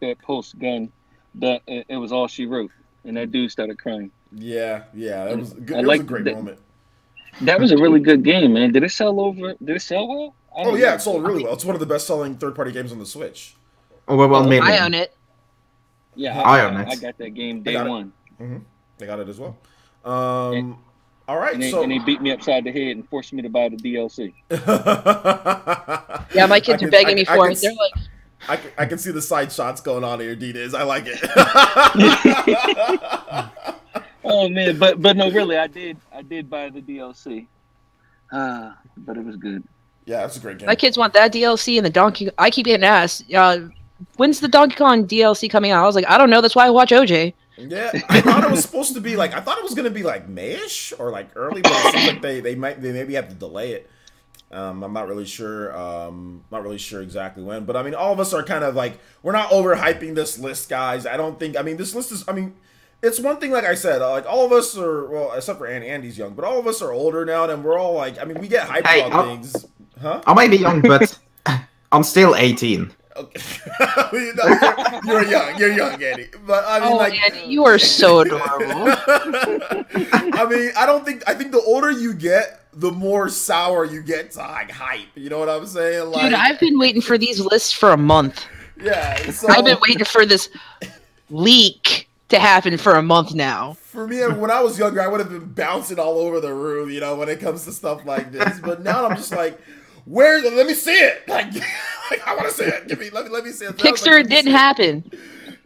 Speaker 3: that pulse gun, that it was all she wrote, and that dude started crying.
Speaker 1: Yeah. That was good. It was a great moment.
Speaker 3: That was a really good game, man. Did it sell well?
Speaker 1: Oh yeah, it sold really well. It's one of the best-selling third-party games on the Switch.
Speaker 2: Over 1 million.
Speaker 4: I own it.
Speaker 3: Yeah,
Speaker 2: I own it.
Speaker 3: I got that game day one.
Speaker 1: Mm-hmm. They got it as well. All right,
Speaker 3: and they beat me upside the head and forced me to buy the DLC.
Speaker 4: Yeah, my kids are begging me for it. They're like,
Speaker 1: I can see the side shots going on here, Dinas. I like it.
Speaker 3: Oh man, but no, really, I did buy the DLC. But it was good.
Speaker 1: Yeah, that's a great game.
Speaker 4: my kids want that DLC and the Donkey. I keep getting asked, when's the Donkey Kong DLC coming out? I was like, I don't know. That's why I watch OJ.
Speaker 1: Yeah, I thought it was supposed to be like I thought it was gonna be like Mayish or like early, but it seems like they maybe have to delay it. I'm not really sure. Not really sure exactly when, but I mean, all of us are kind of like we're not overhyping this list, guys. I don't think. I mean, this list is. I mean, it's one thing. Like I said, like all of us are well, except for Andy's young, but all of us are older now, and we're all like. I mean, we get hyped about things, huh?
Speaker 2: I might be young, but I'm still 18.
Speaker 1: Okay. You're young, Andy. But I mean,
Speaker 4: Andy, you are so adorable.
Speaker 1: I mean, I think the older you get, the more sour you get to like hype. You know what I'm saying? Like,
Speaker 4: Dude, I've been waiting for these lists for a month.
Speaker 1: Yeah, so
Speaker 4: I've been waiting for this leak to happen for a month now.
Speaker 1: For me, when I was younger, I would have been bouncing all over the room, you know, when it comes to stuff like this. But now I'm just like, let me see it. Like I want to see it. Let me see it.
Speaker 4: Pixar, it didn't happen.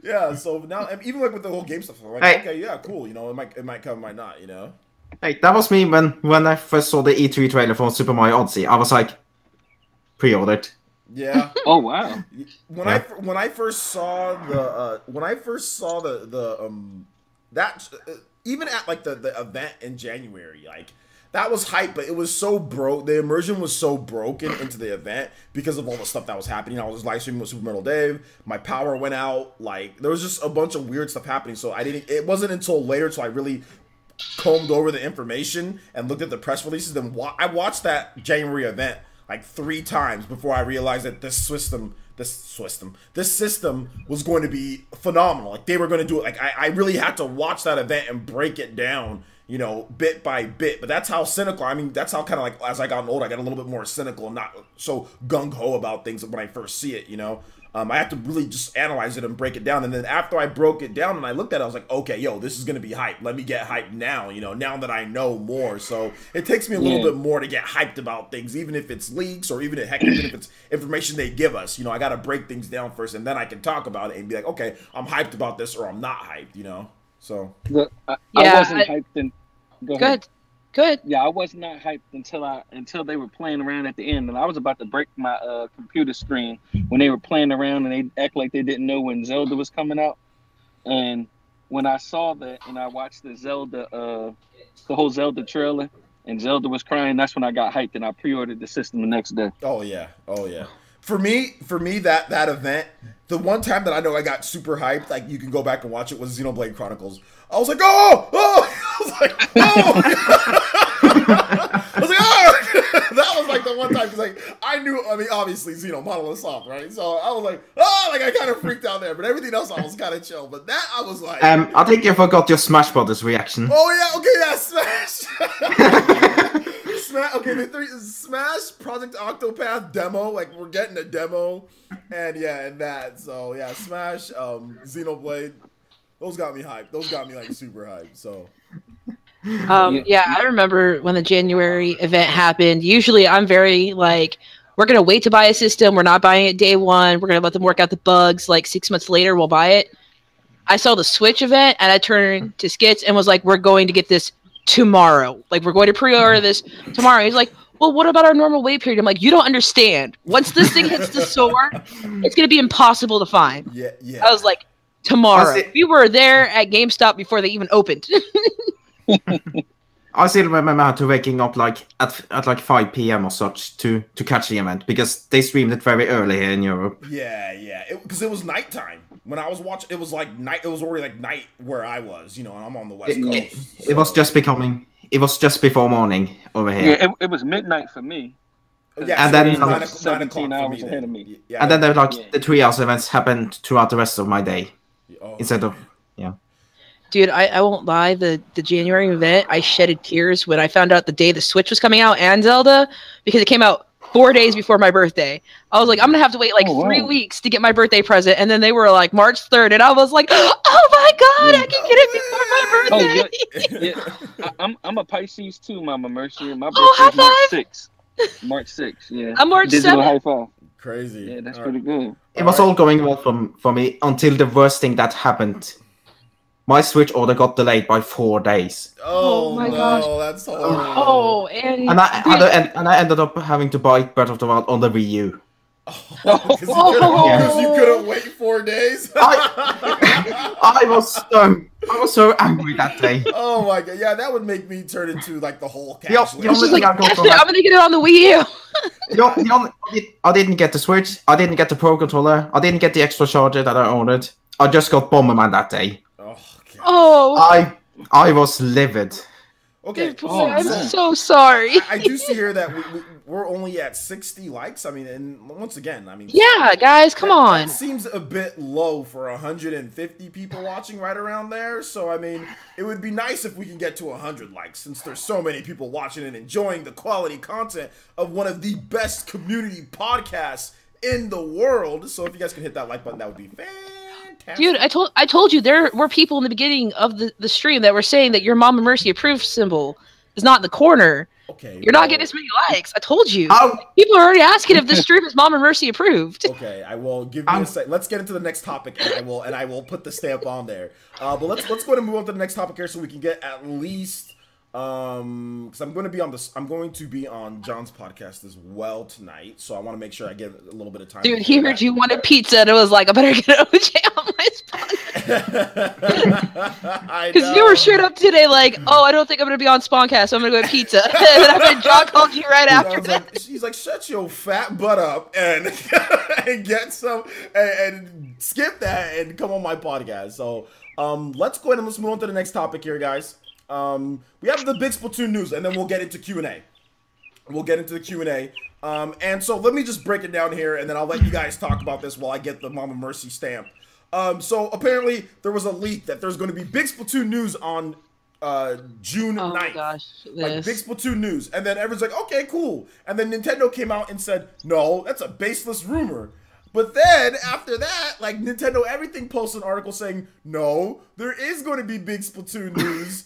Speaker 1: Yeah, so now even like with the whole game stuff, I'm like, okay, yeah, cool. You know, it might come, might not. You know.
Speaker 2: Hey, that was me when I first saw the E3 trailer for Super Mario Odyssey. I was like, pre-ordered.
Speaker 1: Yeah.
Speaker 3: Oh wow.
Speaker 1: When I first saw the that even at like the event in January, like that was hype, but it was so broke. The immersion was so broken into the event because of all the stuff that was happening. I was live streaming with Super Metal Dave. My power went out. Like there was just a bunch of weird stuff happening. So it wasn't until later so I really combed over the information and looked at the press releases. Then I watched that January event like 3 times before I realized that this system was going to be phenomenal. Like they were going to do it. Like I really had to watch that event and break it down, you know, bit by bit. But that's how cynical. I mean, that's how kind of like as I got older, I got a little bit more cynical and not so gung ho about things when I first see it. You know, I have to really just analyze it and break it down. And then after I broke it down and I looked at it, I was like, okay, yo, this is gonna be hype. Let me get hyped now. You know, now that I know more. So it takes me a little bit more to get hyped about things, even if it's leaks or even if it's information they give us. You know, I got to break things down first, and then I can talk about it and be like, okay, I'm hyped about this or I'm not hyped. You know, so
Speaker 3: I wasn't hyped. Go ahead.
Speaker 4: Good.
Speaker 3: Yeah, I was not hyped until they were playing around at the end, and I was about to break my computer screen when they were playing around and they act like they didn't know when Zelda was coming out, and when I saw that and I watched the Zelda, the whole Zelda trailer, and Zelda was crying, that's when I got hyped and I pre-ordered the system the next day.
Speaker 1: Oh yeah, oh yeah. For me, that event, the one time that I know I got super hyped, like you can go back and watch it, was Xenoblade Chronicles. I was like, oh, I was like, oh, I was like, oh, that was like the one time because like I knew, I mean, obviously Monolith Soft, right? So I was like, oh, like I kind of freaked out there, but everything else I was kind of chill. But that I was like,
Speaker 2: I think you forgot your Smash Brothers reaction.
Speaker 1: oh yeah, okay, yeah, Smash. Okay, Smash Project Octopath demo, like we're getting a demo, and yeah, and that. So yeah, Smash, Xenoblade, those got me hyped. Those got me like super hyped. So.
Speaker 4: Yeah, I remember when the January event happened. Usually, I'm very like, we're gonna wait to buy a system. We're not buying it day one. We're gonna let them work out the bugs. Like 6 months later, we'll buy it. I saw the Switch event, and I turned to Skits and was like, "We're going to get this tomorrow. Like, we're going to pre-order this tomorrow." He's like, "Well, what about our normal wait period?" I'm like, "You don't understand. Once this thing hits the store, it's gonna be impossible to find."
Speaker 1: Yeah, yeah.
Speaker 4: I was like, "Tomorrow." We were there at GameStop before they even opened.
Speaker 2: I still remember to waking up like at like 5 p.m. or such to catch the event because they streamed it very early here in Europe.
Speaker 1: Yeah, yeah, because it was nighttime when I was watching. It was like night. It was already like night where I was, and I'm on the West Coast.
Speaker 2: It was just becoming. It was just before morning over here.
Speaker 3: Yeah, it was midnight for me.
Speaker 1: Yeah,
Speaker 2: and then
Speaker 3: 17 hours ahead of me.
Speaker 1: Yeah,
Speaker 2: and then the 3 hours events happened throughout the rest of my day, instead of
Speaker 4: Dude, I won't lie. The January event, I shedded tears when I found out the day the Switch was coming out and Zelda, because it came out 4 days before my birthday. I was like, I'm gonna have to wait like 3 weeks to get my birthday present, and then they were like March 3rd, and I was like, oh my god, I can get it before my
Speaker 3: birthday. Oh, yeah. I'm a Pisces too, Mama Mercy. My birthday's March 6th. March 6th, yeah.
Speaker 4: I'm March 7th.
Speaker 3: High five.
Speaker 1: Crazy.
Speaker 3: Yeah, that's pretty good.
Speaker 2: It was all going well for me until the worst thing that happened. My Switch order got delayed by 4 days.
Speaker 1: Oh my gosh, that's horrible.
Speaker 4: Oh, and
Speaker 2: I ended up having to buy Breath of the Wild on the Wii U.
Speaker 1: Because you couldn't wait 4 days.
Speaker 2: I was so angry that day.
Speaker 1: Oh my god, yeah, that would make me turn into like the whole cash.
Speaker 4: I'm gonna get it on the Wii
Speaker 2: U. I didn't get the Switch. I didn't get the Pro Controller. I didn't get the extra charger that I ordered. I just got Bomberman that day.
Speaker 4: Oh,
Speaker 2: I was livid.
Speaker 1: Okay,
Speaker 4: I'm so sorry.
Speaker 1: I do see here that we're only at 60 likes. I mean, and once again,
Speaker 4: yeah, guys, come on.
Speaker 1: It seems a bit low for 150 people watching, right around there. So, I mean, it would be nice if we can get to 100 likes, since there's so many people watching and enjoying the quality content of one of the best community podcasts in the world. So, if you guys can hit that like button, that would be fantastic.
Speaker 4: Dude, I told you there were people in the beginning of the stream that were saying that your Mama Mercy approved symbol is not in the corner.
Speaker 1: Okay,
Speaker 4: you're not getting as many likes. I told you. People are already asking if the stream is Mama Mercy approved.
Speaker 1: Okay, I will give you a second. Let's get into the next topic, and I will put the stamp on there. But let's go ahead and move on to the next topic here, so we can get at least. Because I'm going to be on John's podcast as well tonight, so I want to make sure I get a little bit of time.
Speaker 4: Dude, he heard you wanted pizza, and it was like, I better get OJ on my spot. Because you were straight up today, like, oh, I don't think I'm going to be on Spawncast, so I'm going to go get pizza. And then John called you right after that.
Speaker 1: She's like, shut your fat butt up and and get some and skip that and come on my podcast. So let's go ahead and let's move on to the next topic here, guys. We have the big Splatoon news, and then we'll get into Q&A. And so let me just break it down here, and then I'll let you guys talk about this while I get the Mama Mercy stamp. So apparently there was a leak that there's going to be big Splatoon news on June 9th. Oh my gosh, like big Splatoon news. And then everyone's like, okay, cool. And then Nintendo came out and said, no, that's a baseless rumor. But then, after that, like, Nintendo Everything posted an article saying, no, there is going to be big Splatoon news.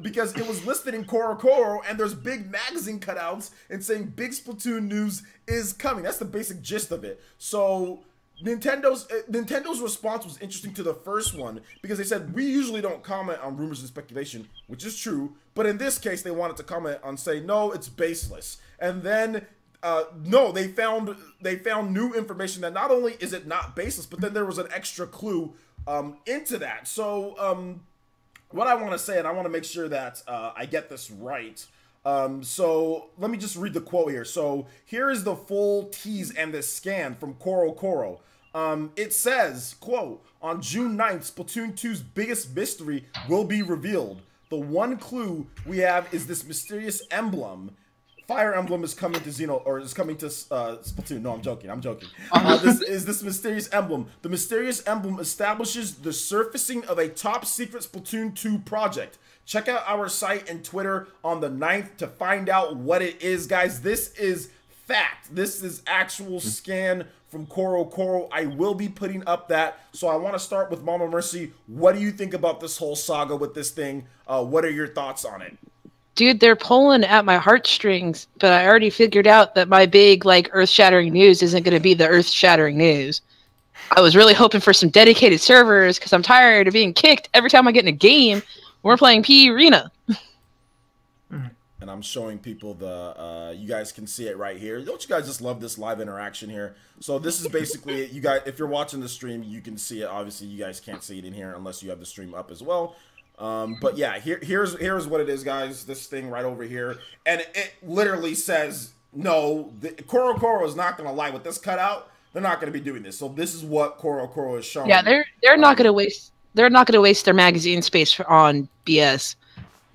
Speaker 1: Because it was listed in Korokoro, and there's big magazine cutouts and saying big Splatoon news is coming. That's the basic gist of it. So Nintendo's response was interesting to the first one, because they said, we usually don't comment on rumors and speculation, which is true, but in this case they wanted to comment on say, no, it's baseless. And then no, they found new information that not only is it not baseless, but then there was an extra clue into that. So what I want to say, and I want to make sure that I get this right. So let me just read the quote here. So here is the full tease and the scan from Koro. It says, quote, on June 9th, Splatoon 2's biggest mystery will be revealed. The one clue we have is this mysterious emblem. Fire Emblem is coming to Splatoon. No, I'm joking. This mysterious emblem. The mysterious emblem establishes the surfacing of a top secret Splatoon 2 project. Check out our site and Twitter on the 9th to find out what it is, guys. This is fact. This is actual scan from Koro. I will be putting up that. So I want to start with Mama Mercy. What do you think about this whole saga with this thing? What are your thoughts on it?
Speaker 4: Dude, they're pulling at my heartstrings, but I already figured out that my big, like, earth-shattering news isn't going to be the earth-shattering news. I was really hoping for some dedicated servers, because I'm tired of being kicked every time I get in a game. We're playing PE Arena.
Speaker 1: And I'm showing people you guys can see it right here. Don't you guys just love this live interaction here? So this is basically it. You guys, if you're watching the stream, you can see it. Obviously, you guys can't see it in here unless you have the stream up as well. But yeah, here's what it is, guys. This thing right over here, and it literally says no. Koro is not gonna lie with this cutout. They're not gonna be doing this. So this is what Koro is showing.
Speaker 4: Yeah, they're not gonna waste. They're not gonna waste their magazine space on BS.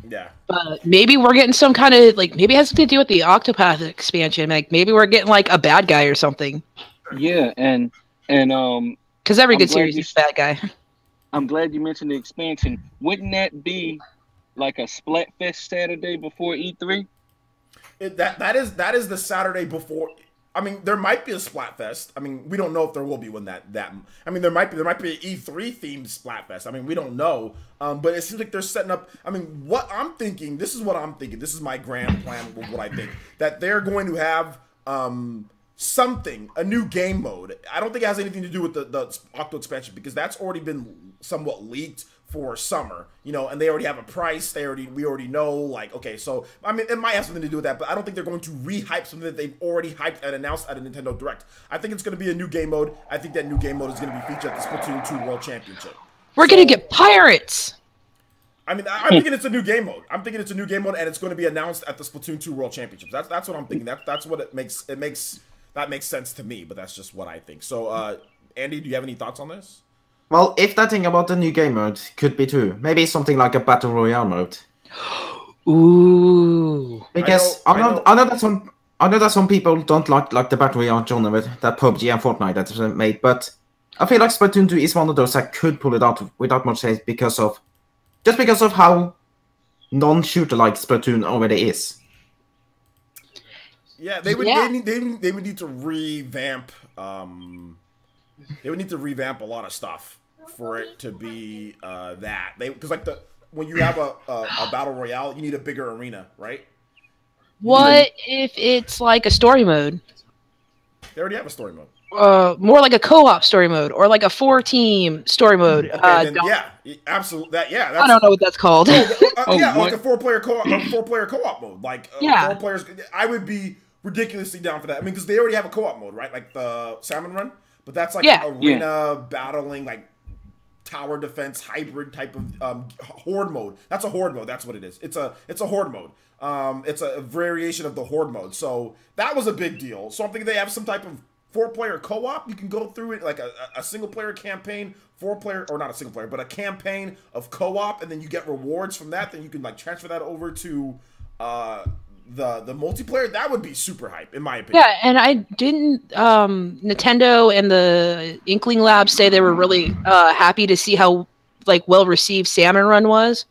Speaker 1: Yeah.
Speaker 4: But maybe we're getting some kind of maybe it has something to do with the Octopath expansion. Like maybe we're getting like a bad guy or something.
Speaker 3: Yeah, and
Speaker 4: because every good series is a bad guy.
Speaker 3: I'm glad you mentioned the expansion. Wouldn't that be like a Splatfest Saturday before E3?
Speaker 1: That is the Saturday before. I mean, there might be a Splatfest. I mean, we don't know if there will be one that. I mean, there might be an E3 themed Splatfest. I mean, we don't know. But it seems like they're setting up. I mean, what I'm thinking. This is what I'm thinking. This is my grand plan of what I think, that they're going to have a new game mode. I don't think it has anything to do with the Octo expansion, because that's already been somewhat leaked for summer, and they already have a price. We already know, like, okay, so I mean, it might have something to do with that, but I don't think they're going to re-hype something that they've already hyped and announced at a Nintendo Direct. I think it's going to be a new game mode. I think that new game mode is going to be featured at the Splatoon 2 World Championship.
Speaker 4: We're going to get pirates.
Speaker 1: I mean, I'm thinking it's a new game mode. I'm thinking it's a new game mode, and it's going to be announced at the Splatoon 2 World Championships. That's what I'm thinking. That's what it makes. That makes sense to me, but that's just what I think. So, Andy, do you have any thoughts on this?
Speaker 2: Well, if that thing about the new game mode could be true, maybe something like a Battle Royale mode.
Speaker 4: Ooh.
Speaker 2: Because I know that some people don't like the Battle Royale genre with that PUBG and Fortnite that is made, but I feel like Splatoon 2 is one of those that could pull it out without much hate because of how non-shooter like Splatoon already is.
Speaker 1: Yeah, they would need to revamp. They would need to revamp a lot of stuff for it to be that. Because when you have a battle royale, you need a bigger arena, right?
Speaker 4: What if it's like a story mode?
Speaker 1: They already have a story mode.
Speaker 4: More like a co-op story mode, or like a 4-team story mode.
Speaker 1: Okay, absolutely.
Speaker 4: I don't know what that's called.
Speaker 1: Like a four-player co-op mode. Like 4 players. I would be ridiculously down for that. I mean, because they already have a co-op mode, right? Like the Salmon Run, but that's like arena battling, like tower defense hybrid type of horde mode. That's a horde mode. That's what it is. It's a horde mode. It's a variation of the horde mode. So that was a big deal. So I'm thinking they have some type of 4-player co-op. You can go through it like a single-player campaign, 4-player, or not a single-player, but a campaign of co-op, and then you get rewards from that. Then you can like transfer that over to the multiplayer. That would be super hype, in my opinion.
Speaker 4: Yeah, and I didn't Nintendo and the Inkling Labs say they were really happy to see how well received Salmon Run was.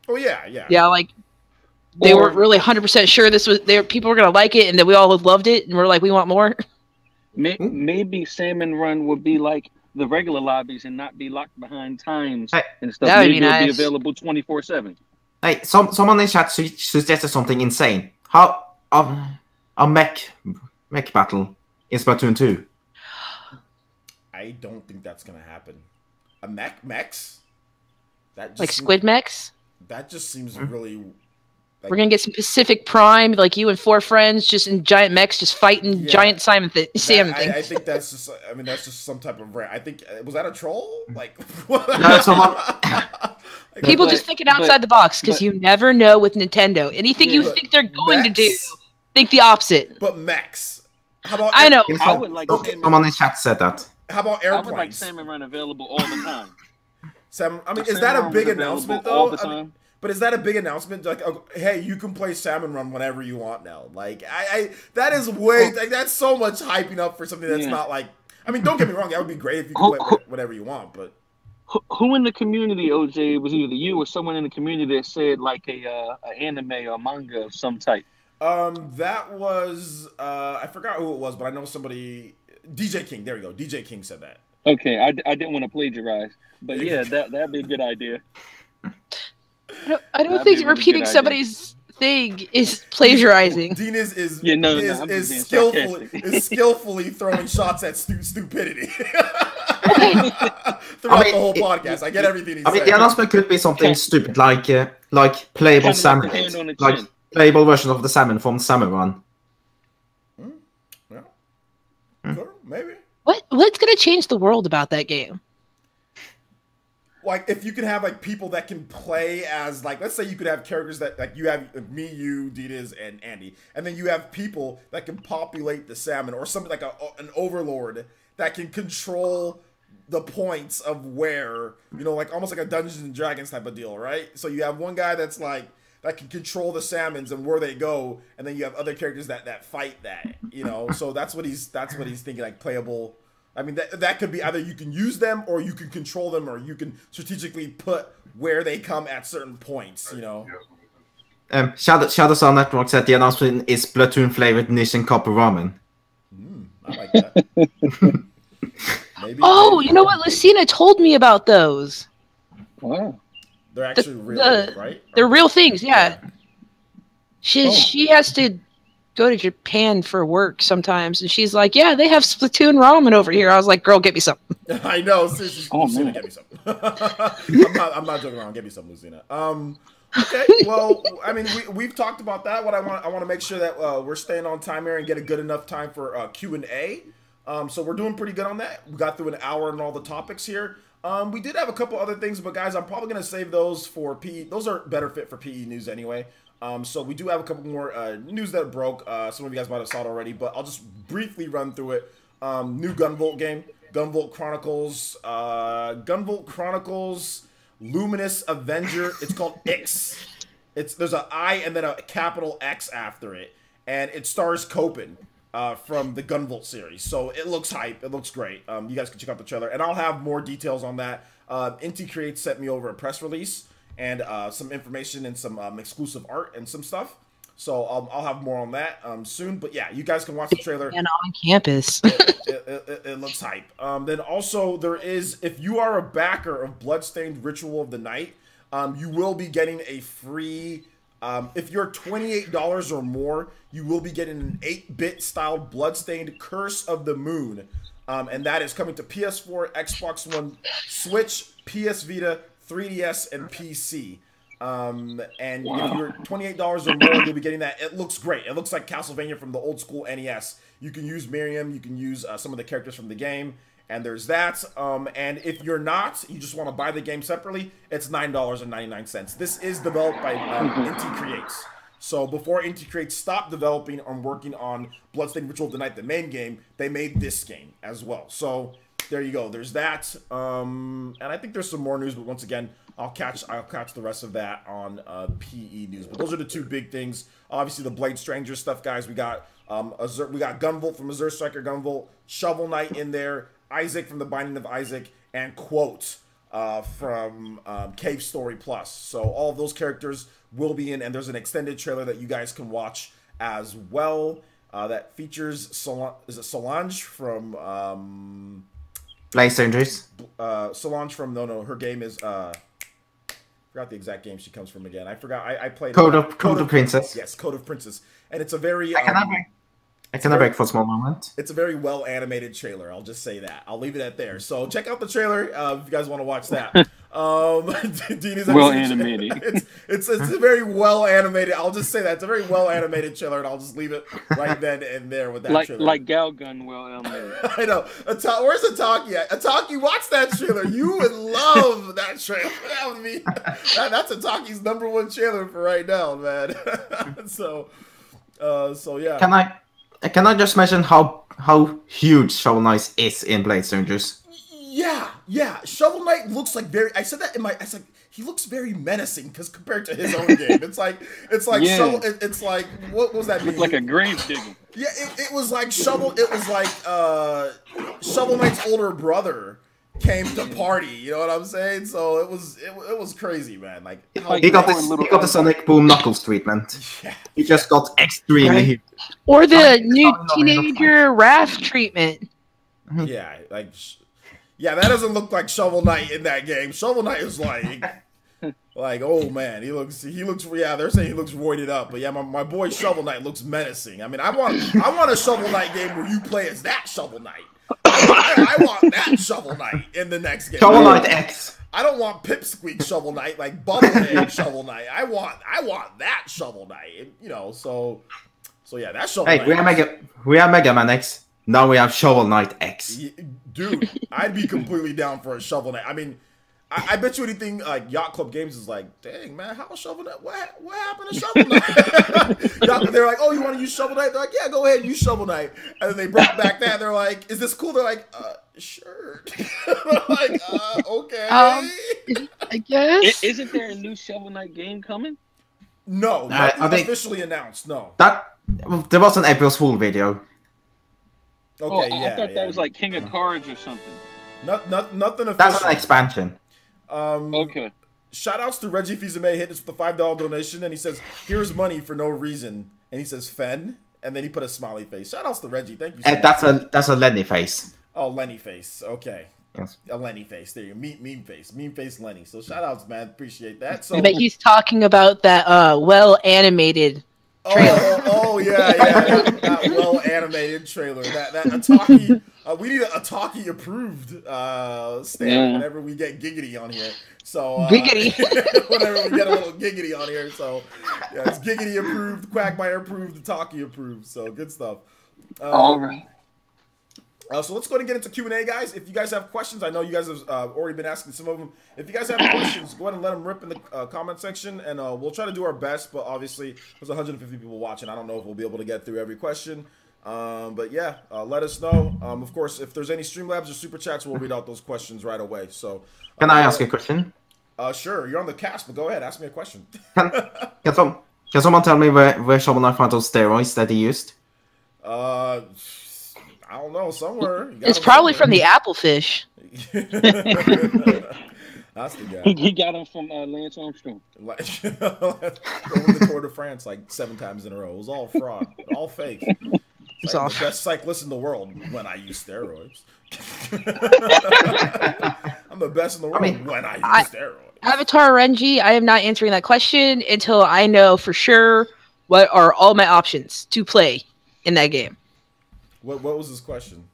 Speaker 1: Oh yeah.
Speaker 4: Like they weren't really 100% sure people were gonna like it, and that we all loved it, and we're like, we want more.
Speaker 3: Maybe Salmon Run would be like the regular lobbies and not be locked behind times and stuff.
Speaker 4: That would
Speaker 3: Maybe
Speaker 4: be nice.
Speaker 3: It'll be available 24/7.
Speaker 2: Hey, someone in chat suggested something insane. How a mech battle in Splatoon 2?
Speaker 1: I don't think that's gonna happen. A mechs? That just
Speaker 4: Like squid mechs?
Speaker 1: That just seems really.
Speaker 4: We're gonna get some Pacific Prime, like you and 4 friends, just in giant mechs, just fighting giant salmon things.
Speaker 1: I think that's just. I mean, that's just some type of rant. I think was that a troll? Like,
Speaker 2: No, someone.
Speaker 4: People just thinking outside the box because you never know with Nintendo. Anything you think they're going to do, think the opposite.
Speaker 1: But mechs. How about?
Speaker 4: I know.
Speaker 3: I would like
Speaker 2: Someone in chat said that.
Speaker 1: How about airplanes?
Speaker 3: I would like Salmon Run available all the time.
Speaker 1: I mean, is that a big announcement though?
Speaker 3: All the time.
Speaker 1: But is that a big announcement? Like, hey, you can play Salmon Run whenever you want now. Like, that is way. Like, that's so much hyping up for something that's not like. I mean, don't get me wrong. That would be great if you could play whatever you want. But
Speaker 3: who in the community, OJ, was either you or someone in the community that said like a anime or manga of some type?
Speaker 1: That was I forgot who it was, but I know somebody. DJ King. There we go. DJ King said that.
Speaker 3: Okay, I didn't want to plagiarize, but yeah, that'd be a good idea.
Speaker 4: I don't think repeating somebody's thing is plagiarizing.
Speaker 1: Dean is skillfully throwing shots at stupidity throughout the whole podcast. I get everything he's saying.
Speaker 2: The announcement could be something stupid, like playable salmon, like playable version of the salmon from Salmon Run.
Speaker 1: Sure, maybe.
Speaker 4: What's gonna change the world about that game?
Speaker 1: Like, if you could have, like, people that can play as, like, let's say you could have characters that, like, you have me, you, Ditas, and Andy, and then you have people that can populate the salmon, or something like an overlord that can control the points of where, you know, like, almost like a Dungeons and Dragons type of deal, right? So you have one guy that's, like, that can control the salmons and where they go, and then you have other characters that fight that, you know? So that's what he's thinking, like, playable. I mean, that could be either you can use them, or you can control them, or you can strategically put where they come at certain points, you know?
Speaker 2: Shadow Network said the announcement is Splatoon flavored Nissan Copper Ramen.
Speaker 1: I like that. Maybe.
Speaker 4: You know what? Lucina told me about those.
Speaker 3: Wow.
Speaker 1: They're actually real, right?
Speaker 4: They're real things, yeah. She has to go to Japan for work sometimes, and she's like, "Yeah, they have Splatoon ramen over here." I was like, "Girl, get me some."
Speaker 1: I know, seriously, Lucina, get me some. I'm not joking around. Get me some, Lucina. Okay, well, I mean, we've talked about that. I want to make sure that we're staying on time here and get a good enough time for Q&A. So we're doing pretty good on that. We got through an hour and all the topics here. We did have a couple other things, but guys, I'm probably gonna save those for PE. Those are better fit for PE news anyway. So we do have a couple more news that broke. Some of you guys might have saw it already, but I'll just briefly run through it. New Gunvolt game, Gunvolt Chronicles, Luminous Avenger. It's called X. There's an I and then a capital X after it, and it stars Copen from the Gunvolt series. So it looks hype. It looks great. You guys can check out the trailer, and I'll have more details on that. Inti Creates sent me over a press release and some information and some exclusive art and some stuff. So I'll have more on that soon. But yeah, you guys can watch the trailer.
Speaker 4: And on campus.
Speaker 1: It looks hype. Then also there is, if you are a backer of Bloodstained Ritual of the Night, you will be getting a free, if you're $28 or more, you will be getting an 8-bit styled Bloodstained Curse of the Moon. And that is coming to PS4, Xbox One, Switch, PS Vita, 3DS, and PC. And if you're $28 or more, you'll be getting that. It looks great. It looks like Castlevania from the old school NES. You can use Miriam. You can use some of the characters from the game. And there's that. And if you're not, you just want to buy the game separately, it's $9.99. This is developed by Inti Creates. So before Inti Creates stopped developing and working on Bloodstained Ritual of the Night, the main game, they made this game as well. So there you go. There's that. And I think there's some more news, but once again, I'll catch the rest of that on PE news. But those are the two big things. Obviously, the Blade Stranger stuff, guys. We got Gunvolt from Azure Striker Gunvolt, Shovel Knight in there, Isaac from the Binding of Isaac, and Quote from Cave Story Plus. So all of those characters will be in, and there's an extended trailer that you guys can watch as well that features Solange from
Speaker 2: Blade Strangers.
Speaker 1: Solange from her game is forgot the exact game she comes from again. I forgot. I played
Speaker 2: Code of Princess.
Speaker 1: Yes, Code of Princess, and it's a very.
Speaker 2: I can break for a small moment.
Speaker 1: It's a very well animated trailer. I'll just say that. I'll leave it at there. So check out the trailer if you guys want to watch that. Dean is
Speaker 3: Well animated.
Speaker 1: It's a very well animated. I'll just say that it's a very well animated trailer, and I'll just leave it right then and there with that trailer.
Speaker 3: Like Gal Gun well animated.
Speaker 1: I know. Where's Ataki at? Ataki, watch that trailer. You would love that trailer. That would be that's Ataki's #1 trailer for right now, man. So yeah.
Speaker 2: Can I just mention how huge Shovel Knight is in Blade Strangers?
Speaker 1: Yeah. Shovel Knight looks like very. I said that in my. I said he looks very menacing because compared to his own game, it's like
Speaker 3: yeah.
Speaker 1: Shovel. It's like what was that?
Speaker 3: Looked like a grave digger.
Speaker 1: Yeah, it was like Shovel. It was like Shovel Knight's older brother came to party. You know what I'm saying? So it was crazy, man. Like
Speaker 2: he got the Sonic Boom Knuckles treatment.
Speaker 1: Yeah.
Speaker 2: He just got extremely huge.
Speaker 4: Or the new teenager Raph treatment.
Speaker 1: Yeah, like. Yeah, that doesn't look like Shovel Knight in that game. Shovel Knight is like, oh man, he looks. Yeah, they're saying he looks roided up, but yeah, my boy Shovel Knight looks menacing. I mean, I want a Shovel Knight game where you play as that Shovel Knight. I want that Shovel Knight in the next game.
Speaker 2: Shovel Knight X.
Speaker 1: I don't want Pipsqueak Shovel Knight, like Bubblehead Shovel Knight. I want that Shovel Knight. You know, so yeah, that Shovel Knight.
Speaker 2: Hey, we have Mega Man X. Now we have Shovel Knight X.
Speaker 1: Dude, I'd be completely down for a Shovel Knight. I mean, I bet you anything like Yacht Club Games is like, dang man, how Shovel Knight? What happened to Shovel Knight? They're like, oh, you want to use Shovel Knight? They're like, yeah, go ahead and use Shovel Knight. And then they brought back that. They're like, is this cool? They're like, sure. They're like, okay.
Speaker 4: I guess.
Speaker 3: Isn't there a new Shovel Knight game coming?
Speaker 1: No, not officially announced. No.
Speaker 2: There was an April Fool video.
Speaker 1: Okay,
Speaker 3: I thought that was like King of Cards or something.
Speaker 1: Nothing official.
Speaker 2: That's an expansion.
Speaker 3: Okay.
Speaker 1: Shout outs to Reggie Fizame hit us with the $5 donation, and he says, here's money for no reason. And he says, Fen. And then he put a smiley face. Shout outs to Reggie. Thank you so much.
Speaker 2: That's a Lenny face.
Speaker 1: Oh, Lenny face. Okay.
Speaker 2: Yes.
Speaker 1: A Lenny face. There you go. Meme face. Meme face Lenny. So shout outs, man. Appreciate that. So,
Speaker 4: but he's talking about that well animated trailer.
Speaker 1: Oh yeah. That well animated trailer. That Ataki. We need a Ataki approved stamp whenever we get Giggity on here. So
Speaker 4: Giggity.
Speaker 1: whenever we get a little Giggity on here. So yeah, it's Giggity approved, Quagmire approved, Ataki approved. So good stuff.
Speaker 3: All right.
Speaker 1: So let's go ahead and get into Q&A, guys. If you guys have questions, I know you guys have already been asking some of them. If you guys have questions, go ahead and let them rip in the comment section, and we'll try to do our best. But obviously, there's 150 people watching. I don't know if we'll be able to get through every question. But yeah, let us know. Of course, if there's any Streamlabs or Super Chats, we'll read out those questions right away. So,
Speaker 2: can I ask a question?
Speaker 1: Sure. You're on the cast, but go ahead. Ask me a question.
Speaker 2: Can someone tell me where Shovel Knight found those steroids that he used?
Speaker 1: I don't know, somewhere.
Speaker 4: It's probably from the Applefish.
Speaker 1: That's the guy.
Speaker 3: He got them from Lance Armstrong.
Speaker 1: Going the Tour de France like 7 times in a row. It was all fraud, all fake. It's like the best cyclist in the world when I use steroids. I'm the best in the world when I use steroids.
Speaker 4: Avatar Renji, I am not answering that question until I know for sure what are all my options to play in that game.
Speaker 1: What was his question?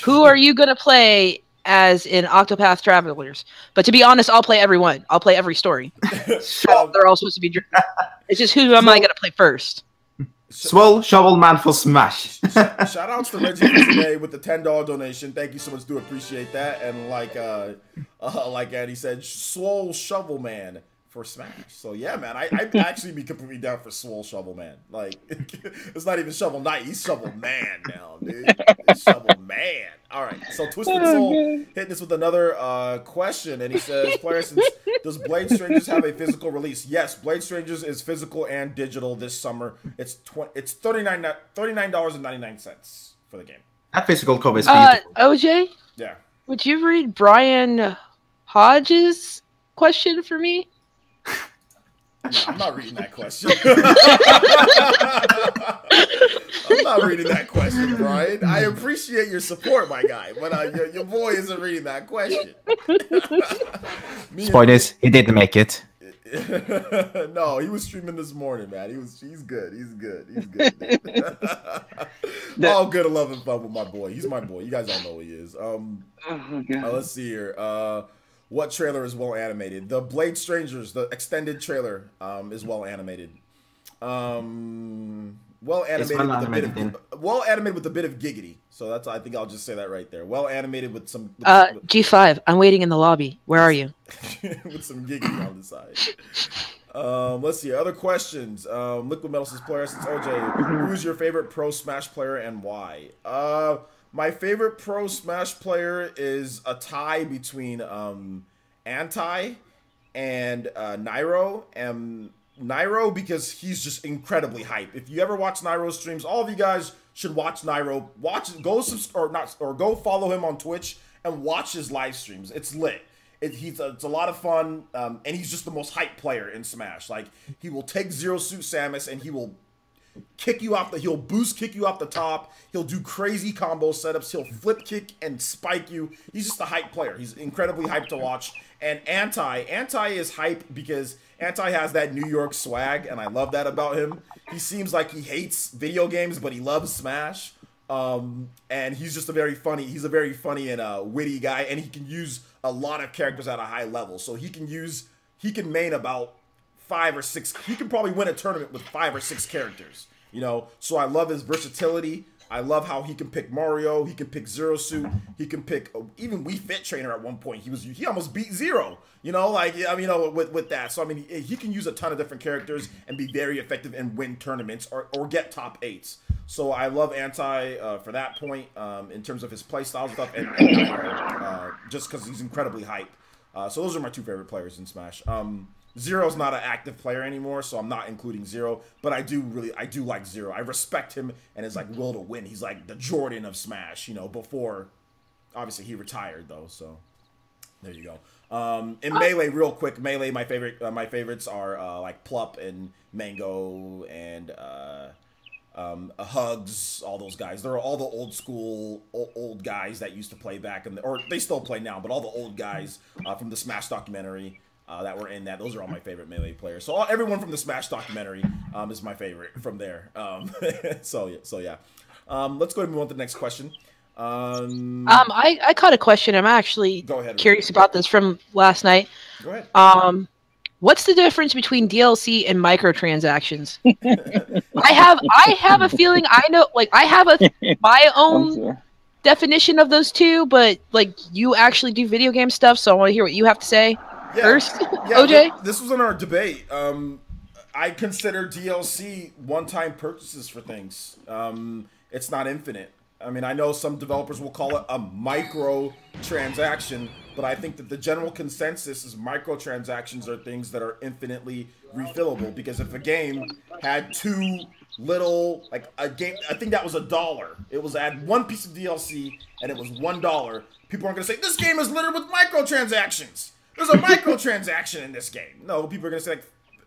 Speaker 4: Who are you going to play as in Octopath Travelers? But to be honest, I'll play every one. I'll play every story. They're all supposed to be... It's just who am I going to play first?
Speaker 2: Swole Shovel Man for Smash.
Speaker 1: Shout outs to Reggie today with the $10 donation. Thank you so much. Do appreciate that. And like Andy said, Swole Shovel Man for Smash. So yeah, man, I'd actually be completely down for Swole Shovel Man. Like, it's not even Shovel Knight, he's Shovel Man now, dude. It's Shovel Man. All right, so Twisted Soul hitting us with another question, and he says, "Players, does Blade Strangers have a physical release?" Yes, Blade Strangers is physical and digital this summer. It's $39.99 for the game.
Speaker 2: That physical cover is beautiful.
Speaker 4: OJ?
Speaker 1: Yeah.
Speaker 4: Would you read Brian Hodges' question for me?
Speaker 1: I'm not reading that question. I'm not reading that question, Brian. I appreciate your support, my guy, but your boy isn't reading that question.
Speaker 2: Spoilers, he didn't make it.
Speaker 1: No, he was streaming this morning, man. He's good. He's good. All good and love and fun with my boy. He's my boy. You guys all know who he is. Let's see here. What trailer is well animated? The Blade Strangers, the extended trailer, is well animated. Well animated with a bit of giggity. So that's, I think I'll just say that right there. Well animated with some.
Speaker 4: G5. I'm waiting in the lobby. Where are you?
Speaker 1: With some giggity on the side. Let's see. Other questions. Liquid Metal says, player since OJ, who's your favorite Pro Smash player and why? My favorite Pro Smash player is a tie between Anti and Nairo. And Nairo because he's just incredibly hype. If you ever watch Nairo's streams, all of you guys should watch Nairo. Go follow him on Twitch and watch his live streams. It's lit. It's a lot of fun, and he's just the most hype player in Smash. Like, he will take Zero Suit Samus and he will kick you off he'll boost kick you off the top. He'll do crazy combo setups. He'll flip kick and spike you. He's just a hype player. He's incredibly hyped to watch. And Anti is hype because Anti has that New York swag, and I love that about him. He seems like he hates video games, but he loves Smash. And he's just a very funny and witty guy, and he can use a lot of characters at a high level. So he can main about 5 or 6. He can probably win a tournament with 5 or 6 characters, you know. So I love his versatility. I love how he can pick Mario. He can pick Zero Suit. He can pick even Wii Fit Trainer at one point. He almost beat Zero, you know, like, I mean, you know, with that. So I mean, he can use a ton of different characters and be very effective and win tournaments or get top 8s. So I love Anti for that point in terms of his playstyle stuff and just because he's incredibly hype. So those are my 2 favorite players in Smash. Zero's not an active player anymore, so I'm not including Zero, but I do like Zero. I respect him and his like will to win. He's like the Jordan of Smash, you know, before obviously he retired though, so there you go. In Melee, real quick, Melee, my favorites are like Plup and Mango and Hugs, all those guys. They're all the old school old guys that used to play back or they still play now, but all the old guys from the Smash documentary that were in that. Those are all my favorite Melee players. So everyone from the Smash documentary is my favorite from there. So yeah. Let's go ahead and move on to the next question.
Speaker 4: I caught a question. I'm actually curious about this from last night.
Speaker 1: Go ahead.
Speaker 4: What's the difference between DLC and microtransactions? I have a feeling I know, like I have my own definition of those two, but like you actually do video game stuff, so I want to hear what you have to say. First, OJ?
Speaker 1: This was in our debate. I consider DLC one-time purchases for things. It's not infinite. I mean, I know some developers will call it a micro-transaction, but I think that the general consensus is microtransactions are things that are infinitely refillable. Because if a game had 2 little, like a game, I think that was $1. It was add 1 piece of DLC and it was $1. People aren't going to say, this game is littered with microtransactions. There's a microtransaction in this game. No, people are going to say like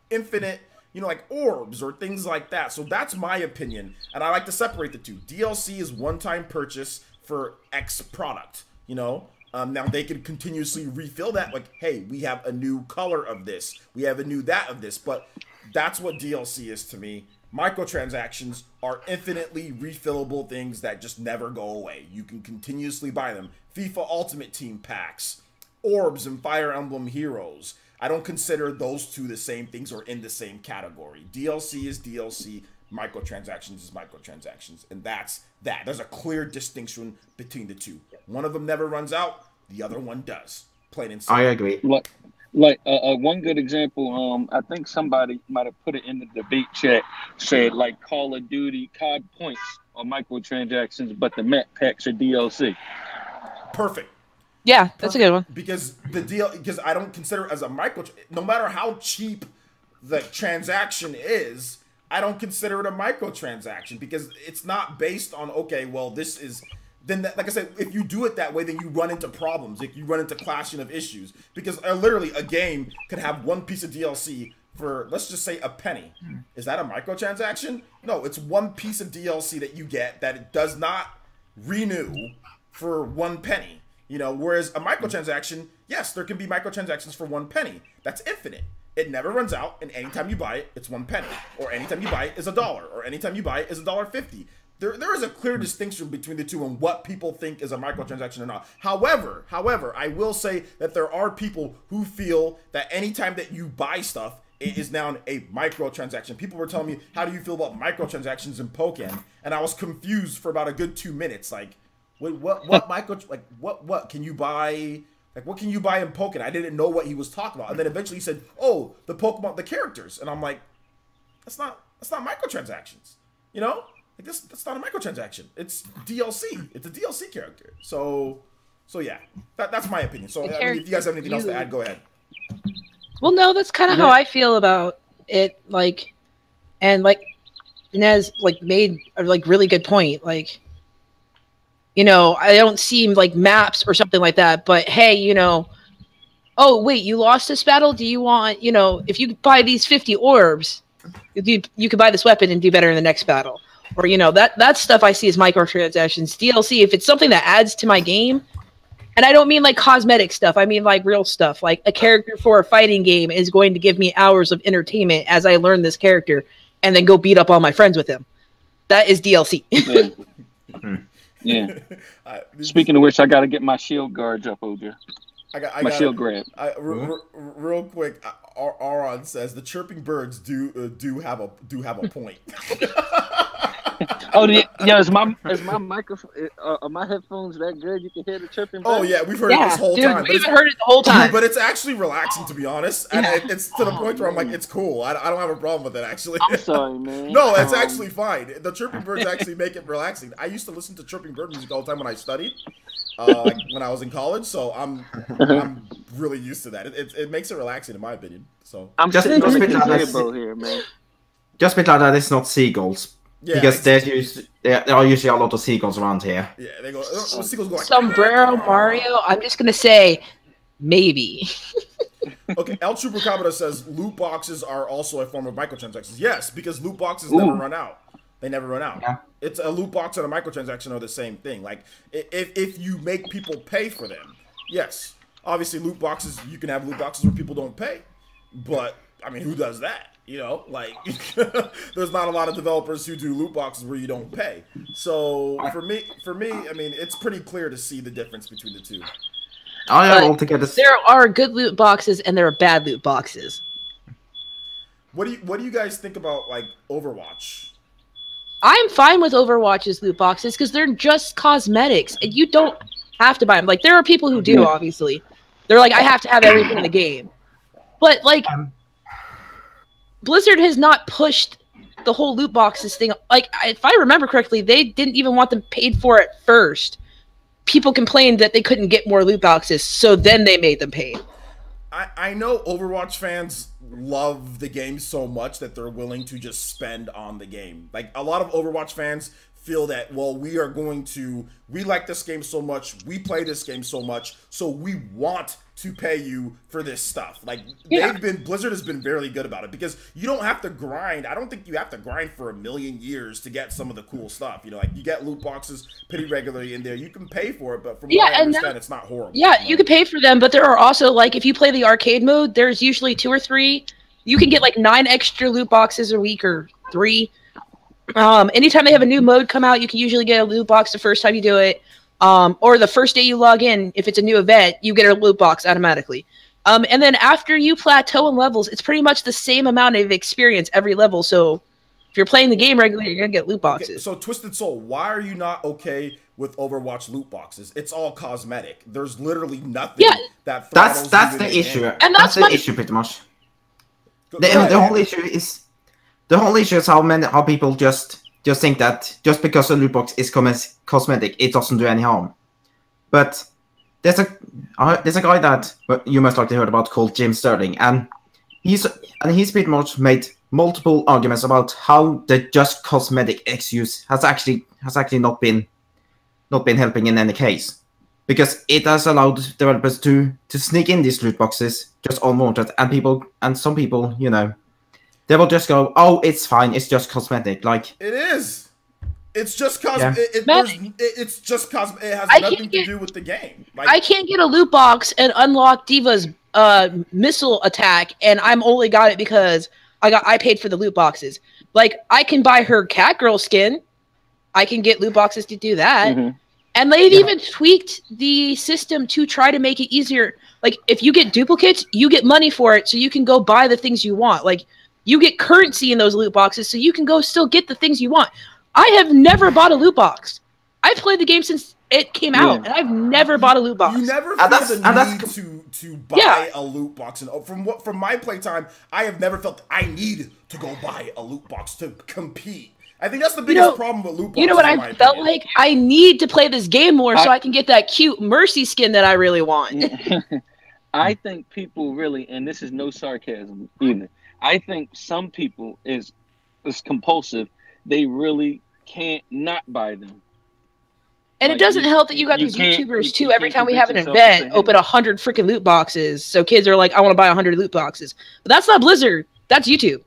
Speaker 1: infinite, you know, like orbs or things like that. So that's my opinion. And I like to separate the two. DLC is one-time purchase for X product, you know. Now they can continuously refill that. Like, hey, we have a new color of this. We have a new that of this. But that's what DLC is to me. Microtransactions are infinitely refillable things that just never go away. You can continuously buy them. FIFA Ultimate Team packs. Orbs and Fire Emblem Heroes. I don't consider those two the same things or in the same category. DLC is DLC, microtransactions is microtransactions, and that's that. There's a clear distinction between the two. One of them never runs out, the other one does. Plain and simple.
Speaker 2: I agree.
Speaker 3: Like one good example, I think somebody might have put it in the debate chat, said like Call of Duty COD points are microtransactions, but the map packs are DLC.
Speaker 1: Perfect.
Speaker 4: Yeah, that's a good one.
Speaker 1: Because because I don't consider it as a no matter how cheap the transaction is, I don't consider it a microtransaction because it's not based on, okay, well, this is, then that, like I said, if you do it that way, then you run into problems. Like you run into clashing of issues because literally a game could have 1 piece of DLC for, let's just say, a penny. Is that a microtransaction? No, it's 1 piece of DLC that you get that it does not renew for 1 penny. You know, whereas a microtransaction, yes, there can be microtransactions for 1 penny. That's infinite. It never runs out, and anytime you buy it, it's 1 penny. Or anytime you buy it is $1, or anytime you buy it is $1.50. there is a clear distinction between the two and what people think is a microtransaction or not. However, I will say that there are people who feel that anytime that you buy stuff, it is now a microtransaction. People were telling me, how do you feel about microtransactions in Pokken? And I was confused for about a good 2 minutes. Like, what can you buy? Like, what can you buy in Pokken? I didn't know what he was talking about. And then eventually he said, oh, the Pokemon, the characters. And I'm like, that's not microtransactions. You know? Like that's not a microtransaction. It's DLC. It's a DLC character. So yeah, that's my opinion. So I mean, if you guys have anything else to add, go ahead.
Speaker 4: Well, no, that's kind of how I feel about it. Like, and like Inez made a really good point. Like, you know, I don't see like maps or something like that. But hey, you know, oh wait, you lost this battle. Do you want, you know, if you buy these 50 orbs, you could buy this weapon and do better in the next battle. Or, you know, that stuff I see as microtransactions. DLC, if it's something that adds to my game, and I don't mean like cosmetic stuff, I mean like real stuff. Like a character for a fighting game is going to give me hours of entertainment as I learn this character and then go beat up all my friends with him. That is DLC.
Speaker 3: Yeah. Speaking of which, I got to get my shield guards up, OJ. My shield grab.
Speaker 1: Real quick, Aron says the chirping birds do have a point.
Speaker 3: Oh yeah, is my microphone, are my headphones that good? You can hear the chirping birds?
Speaker 1: Oh yeah, we've heard it this whole time.
Speaker 4: We've heard it the whole time.
Speaker 1: But it's actually relaxing, to be honest. And it's to the point where I'm like, it's cool. I don't have a problem with it, actually.
Speaker 3: I'm sorry, man.
Speaker 1: No, it's actually fine. The chirping birds actually make it relaxing. I used to listen to chirping bird music all the time when I studied. Like when I was in college, so I'm really used to that. It makes it relaxing, in my opinion. So
Speaker 3: I'm
Speaker 2: just
Speaker 3: sitting on the
Speaker 2: here,
Speaker 3: man.
Speaker 2: Just be glad that it's not seagulls.
Speaker 1: Yeah,
Speaker 2: because there are usually a lot of seagulls around here.
Speaker 1: Yeah, they go. Seagulls go like,
Speaker 4: Sombrero Mario. I'm just gonna say, maybe.
Speaker 1: Okay, El Chupacabra says loot boxes are also a form of microtransactions. Yes, because loot boxes never run out. They never run out. Yeah. It's a loot box and a microtransaction are the same thing. Like if you make people pay for them, yes. Obviously, loot boxes, you can have loot boxes where people don't pay, but I mean, who does that? You know, like there's not a lot of developers who do loot boxes where you don't pay. So for me, I mean, it's pretty clear to see the difference between the two.
Speaker 2: Oh yeah, altogether.
Speaker 4: There are good loot boxes and there are bad loot boxes.
Speaker 1: What do you guys think about like Overwatch?
Speaker 4: I'm fine with Overwatch's loot boxes because they're just cosmetics and you don't have to buy them. Like there are people who do, obviously. They're like, I have to have everything in the game. But like Blizzard has not pushed the whole loot boxes thing. Like, if I remember correctly, they didn't even want them paid for at first. People complained that they couldn't get more loot boxes, so then they made them pay.
Speaker 1: I know Overwatch fans love the game so much that they're willing to just spend on the game. Like, a lot of Overwatch fans feel that, well, we like this game so much, we play this game so much, so we want to pay you for this stuff. Like, Blizzard has been very good about it because you don't have to grind. I don't think you have to grind for a million years to get some of the cool stuff. You know, like you get loot boxes pretty regularly in there. You can pay for it, but from what I understand, it's not horrible.
Speaker 4: Yeah, you can pay for them, but there are also, like, if you play the arcade mode, there's usually 2 or 3. You can get like 9 extra loot boxes a week or 3. Anytime they have a new mode come out, you can usually get a loot box the first time you do it. Or the first day you log in, if it's a new event, you get a loot box automatically. And then after you plateau in levels, it's pretty much the same amount of experience every level. So if you're playing the game regularly, you're going to get loot boxes.
Speaker 1: Okay, so Twisted Soul, why are you not okay with Overwatch loot boxes? It's all cosmetic. There's literally nothing that
Speaker 2: that's the issue.
Speaker 4: And that's
Speaker 2: the issue pretty much. The whole issue is how people just think that just because a loot box is cosmetic, it doesn't do any harm. But there's a guy that you most likely heard about called Jim Sterling, and he's pretty much made multiple arguments about how the just cosmetic excuse has actually not been helping in any case, because it has allowed developers to sneak in these loot boxes just unwanted, and some people, you know, they will just go, oh, it's fine, it's just cosmetic. Like,
Speaker 1: it is. It's just cosmetic. It's just cosmetic. It has nothing to do with the game. Like,
Speaker 4: I can't get a loot box and unlock Diva's missile attack, and I'm only got it because I paid for the loot boxes. Like, I can buy her Catgirl skin. I can get loot boxes to do that.
Speaker 3: Mm-hmm.
Speaker 4: And they've even tweaked the system to try to make it easier. Like, if you get duplicates, you get money for it, so you can go buy the things you want. Like, you get currency in those loot boxes, so you can go still get the things you want. I have never bought a loot box. I've played the game since it came out, and I've never bought a loot box.
Speaker 1: You never feel the need to buy a loot box. And from my playtime, I have never felt I need to go buy a loot box to compete. I think that's the biggest problem with loot boxes.
Speaker 4: You know what I felt like? I need to play this game more so I can get that cute Mercy skin that I really want.
Speaker 3: I think people really, and this is no sarcasm either, I think some people is compulsive. They really can't not buy them.
Speaker 4: And it doesn't help that you got these YouTubers too. Every time we have an event, open 100 freaking loot boxes. So kids are like, I want to buy 100 loot boxes. But that's not Blizzard. That's YouTube.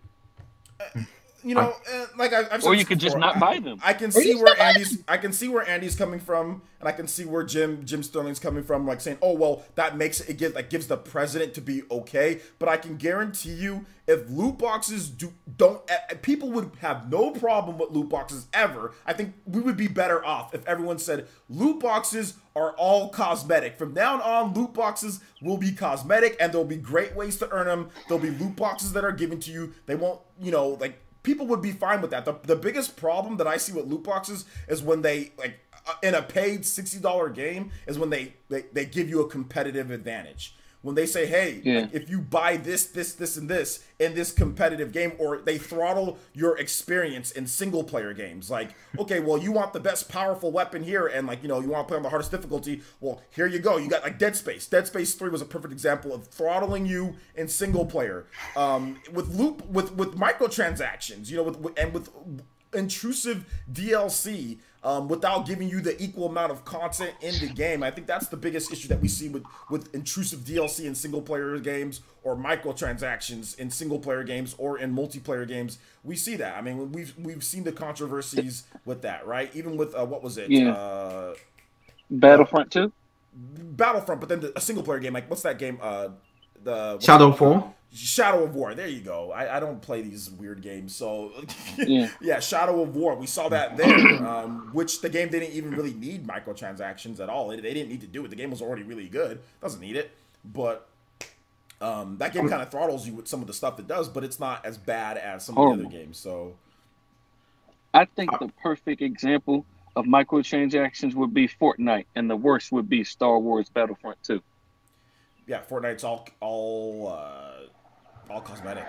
Speaker 1: You know, like I've said,
Speaker 3: or you could just not buy them.
Speaker 1: I can see where Andy's coming from, and I can see where Jim Sterling's coming from, like saying, "Oh well, that makes it gives the president to be okay." But I can guarantee you, if loot boxes don't, people would have no problem with loot boxes ever. I think we would be better off if everyone said loot boxes are all cosmetic. From now on, loot boxes will be cosmetic, and there'll be great ways to earn them. There'll be loot boxes that are given to you. They won't, like. People would be fine with that. The biggest problem that I see with loot boxes is when they, like, in a paid $60 game, is when they give you a competitive advantage. When they say, hey, like, if you buy this, and this in this competitive game, or they throttle your experience in single player games. Like, okay, well, you want the best powerful weapon here, and like, you want to play on the hardest difficulty. Well, here you go. You got like Dead Space. Dead Space 3 was a perfect example of throttling you in single player. With microtransactions, with intrusive DLC, without giving you the equal amount of content in the game. I think that's the biggest issue that we see with intrusive DLC in single player games, or microtransactions in single player games, or in multiplayer games. We see that. I mean, we've seen the controversies with that, right? Even with what was it?
Speaker 3: Battlefront 2?
Speaker 1: Battlefront, but then a single player game, like what's that game?
Speaker 2: Shadow 4?
Speaker 1: Shadow of War. There you go. I don't play these weird games, so yeah, Shadow of War. We saw that there, which the game didn't even really need microtransactions at all. They didn't need to do it. The game was already really good. Doesn't need it, but that game kind of throttles you with some of the stuff it does, but it's not as bad as some of the other games. So
Speaker 3: I think the perfect example of microtransactions would be Fortnite, and the worst would be Star Wars Battlefront 2.
Speaker 1: Yeah, Fortnite's all cosmetic.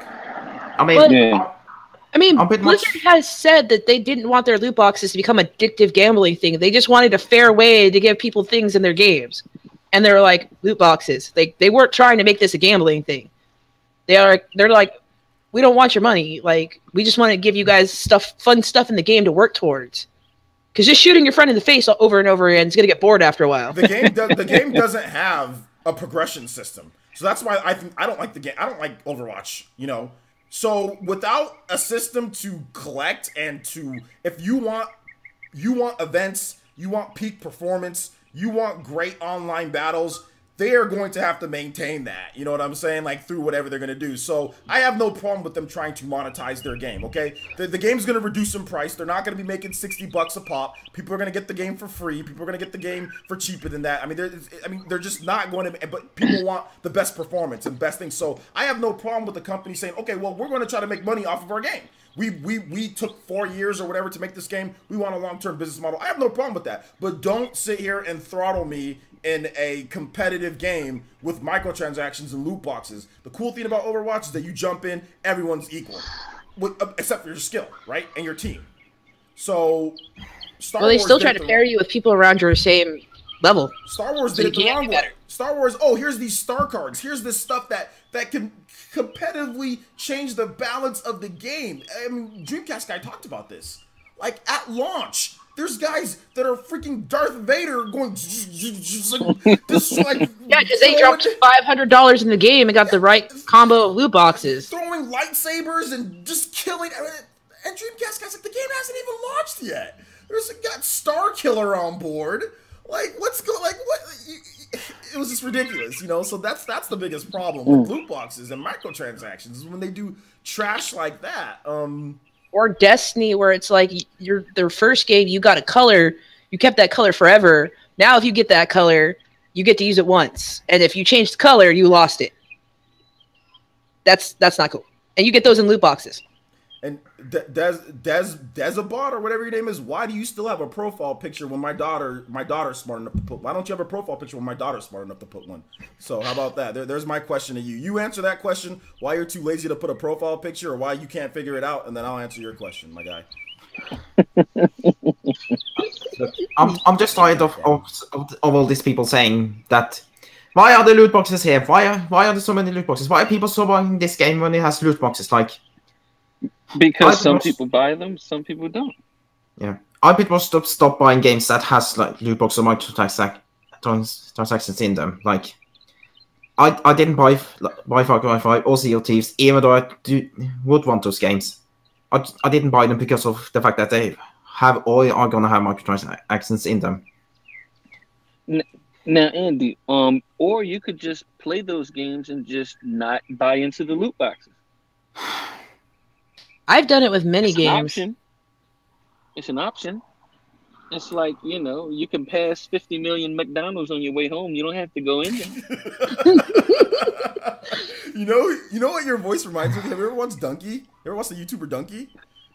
Speaker 4: I mean, Blizzard has said that they didn't want their loot boxes to become an addictive gambling thing. They just wanted a fair way to give people things in their games. And they're like, loot boxes. They weren't trying to make this a gambling thing. They're like, we don't want your money. Like, we just want to give you guys fun stuff in the game to work towards. Because just shooting your friend in the face over and over again is going to get bored after a while.
Speaker 1: The game doesn't have a progression system. So that's why I don't like the game. I don't like Overwatch, So without a system to collect and to, if you want events, you want peak performance, you want great online battles, they are going to have to maintain that. You know what I'm saying? Like, through whatever they're going to do. So I have no problem with them trying to monetize their game, okay? The game's going to reduce in price. They're not going to be making $60 a pop. People are going to get the game for free. People are going to get the game for cheaper than that. I mean, they're just not going to, but people want the best performance and best things. So I have no problem with the company saying, okay, well, we're going to try to make money off of our game. We took 4 years or whatever to make this game. We want a long-term business model. I have no problem with that. But don't sit here and throttle me in a competitive game with microtransactions and loot boxes. The cool thing about Overwatch is that you jump in, everyone's equal, except for your skill, right, and your team. So,
Speaker 4: they still try to pair you with people around your same level.
Speaker 1: Star Wars did it the wrong way. Star Wars, here's these star cards. Here's this stuff that can competitively change the balance of the game. I mean, Dreamcast guy talked about this. Like, at launch, there's guys that are freaking Darth Vader going this, like,
Speaker 4: yeah, because they dropped $500 in the game and got the right combo of loot boxes,
Speaker 1: throwing lightsabers and just killing. And Dreamcast guys, like, the game hasn't even launched yet. Got Star Killer on board. Like, what's going? Like, what? It was just ridiculous, So that's the biggest problem with loot boxes and microtransactions, is when they do trash like that.
Speaker 4: Or Destiny, where it's like their first game, you got a color, you kept that color forever. Now, if you get that color, you get to use it once, and if you change the color, you lost it. That's not cool. And you get those in loot boxes.
Speaker 1: And Desabot or whatever your name is, why do you still have a profile picture when my daughter's smart enough to put? Why don't you have a profile picture when my daughter's smart enough to put one? So how about that? There's my question to you. You answer that question. Why you're too lazy to put a profile picture, or why you can't figure it out, and then I'll answer your question, my guy.
Speaker 2: I'm just tired of all these people saying that. Why are the loot boxes here? Why are there so many loot boxes? Why are people so buying this game when it has loot boxes? Like.
Speaker 3: Because some people buy them, some people don't.
Speaker 2: Yeah, I people stop buying games that has like loot boxes or microtransactions in them. Like, I didn't buy Far Cry 5 or Sea of Thieves, even though I would want those games. I didn't buy them because of the fact that they have or are gonna have microtransactions in them.
Speaker 3: Now, Andy, or you could just play those games and just not buy into the loot boxes.
Speaker 4: I've done it with many games.
Speaker 3: It's an option. It's like, you can pass 50 million McDonald's on your way home. You don't have to go in there.
Speaker 1: You know what your voice reminds me of? Have you ever watched Donkey? You ever watched the YouTuber Donkey?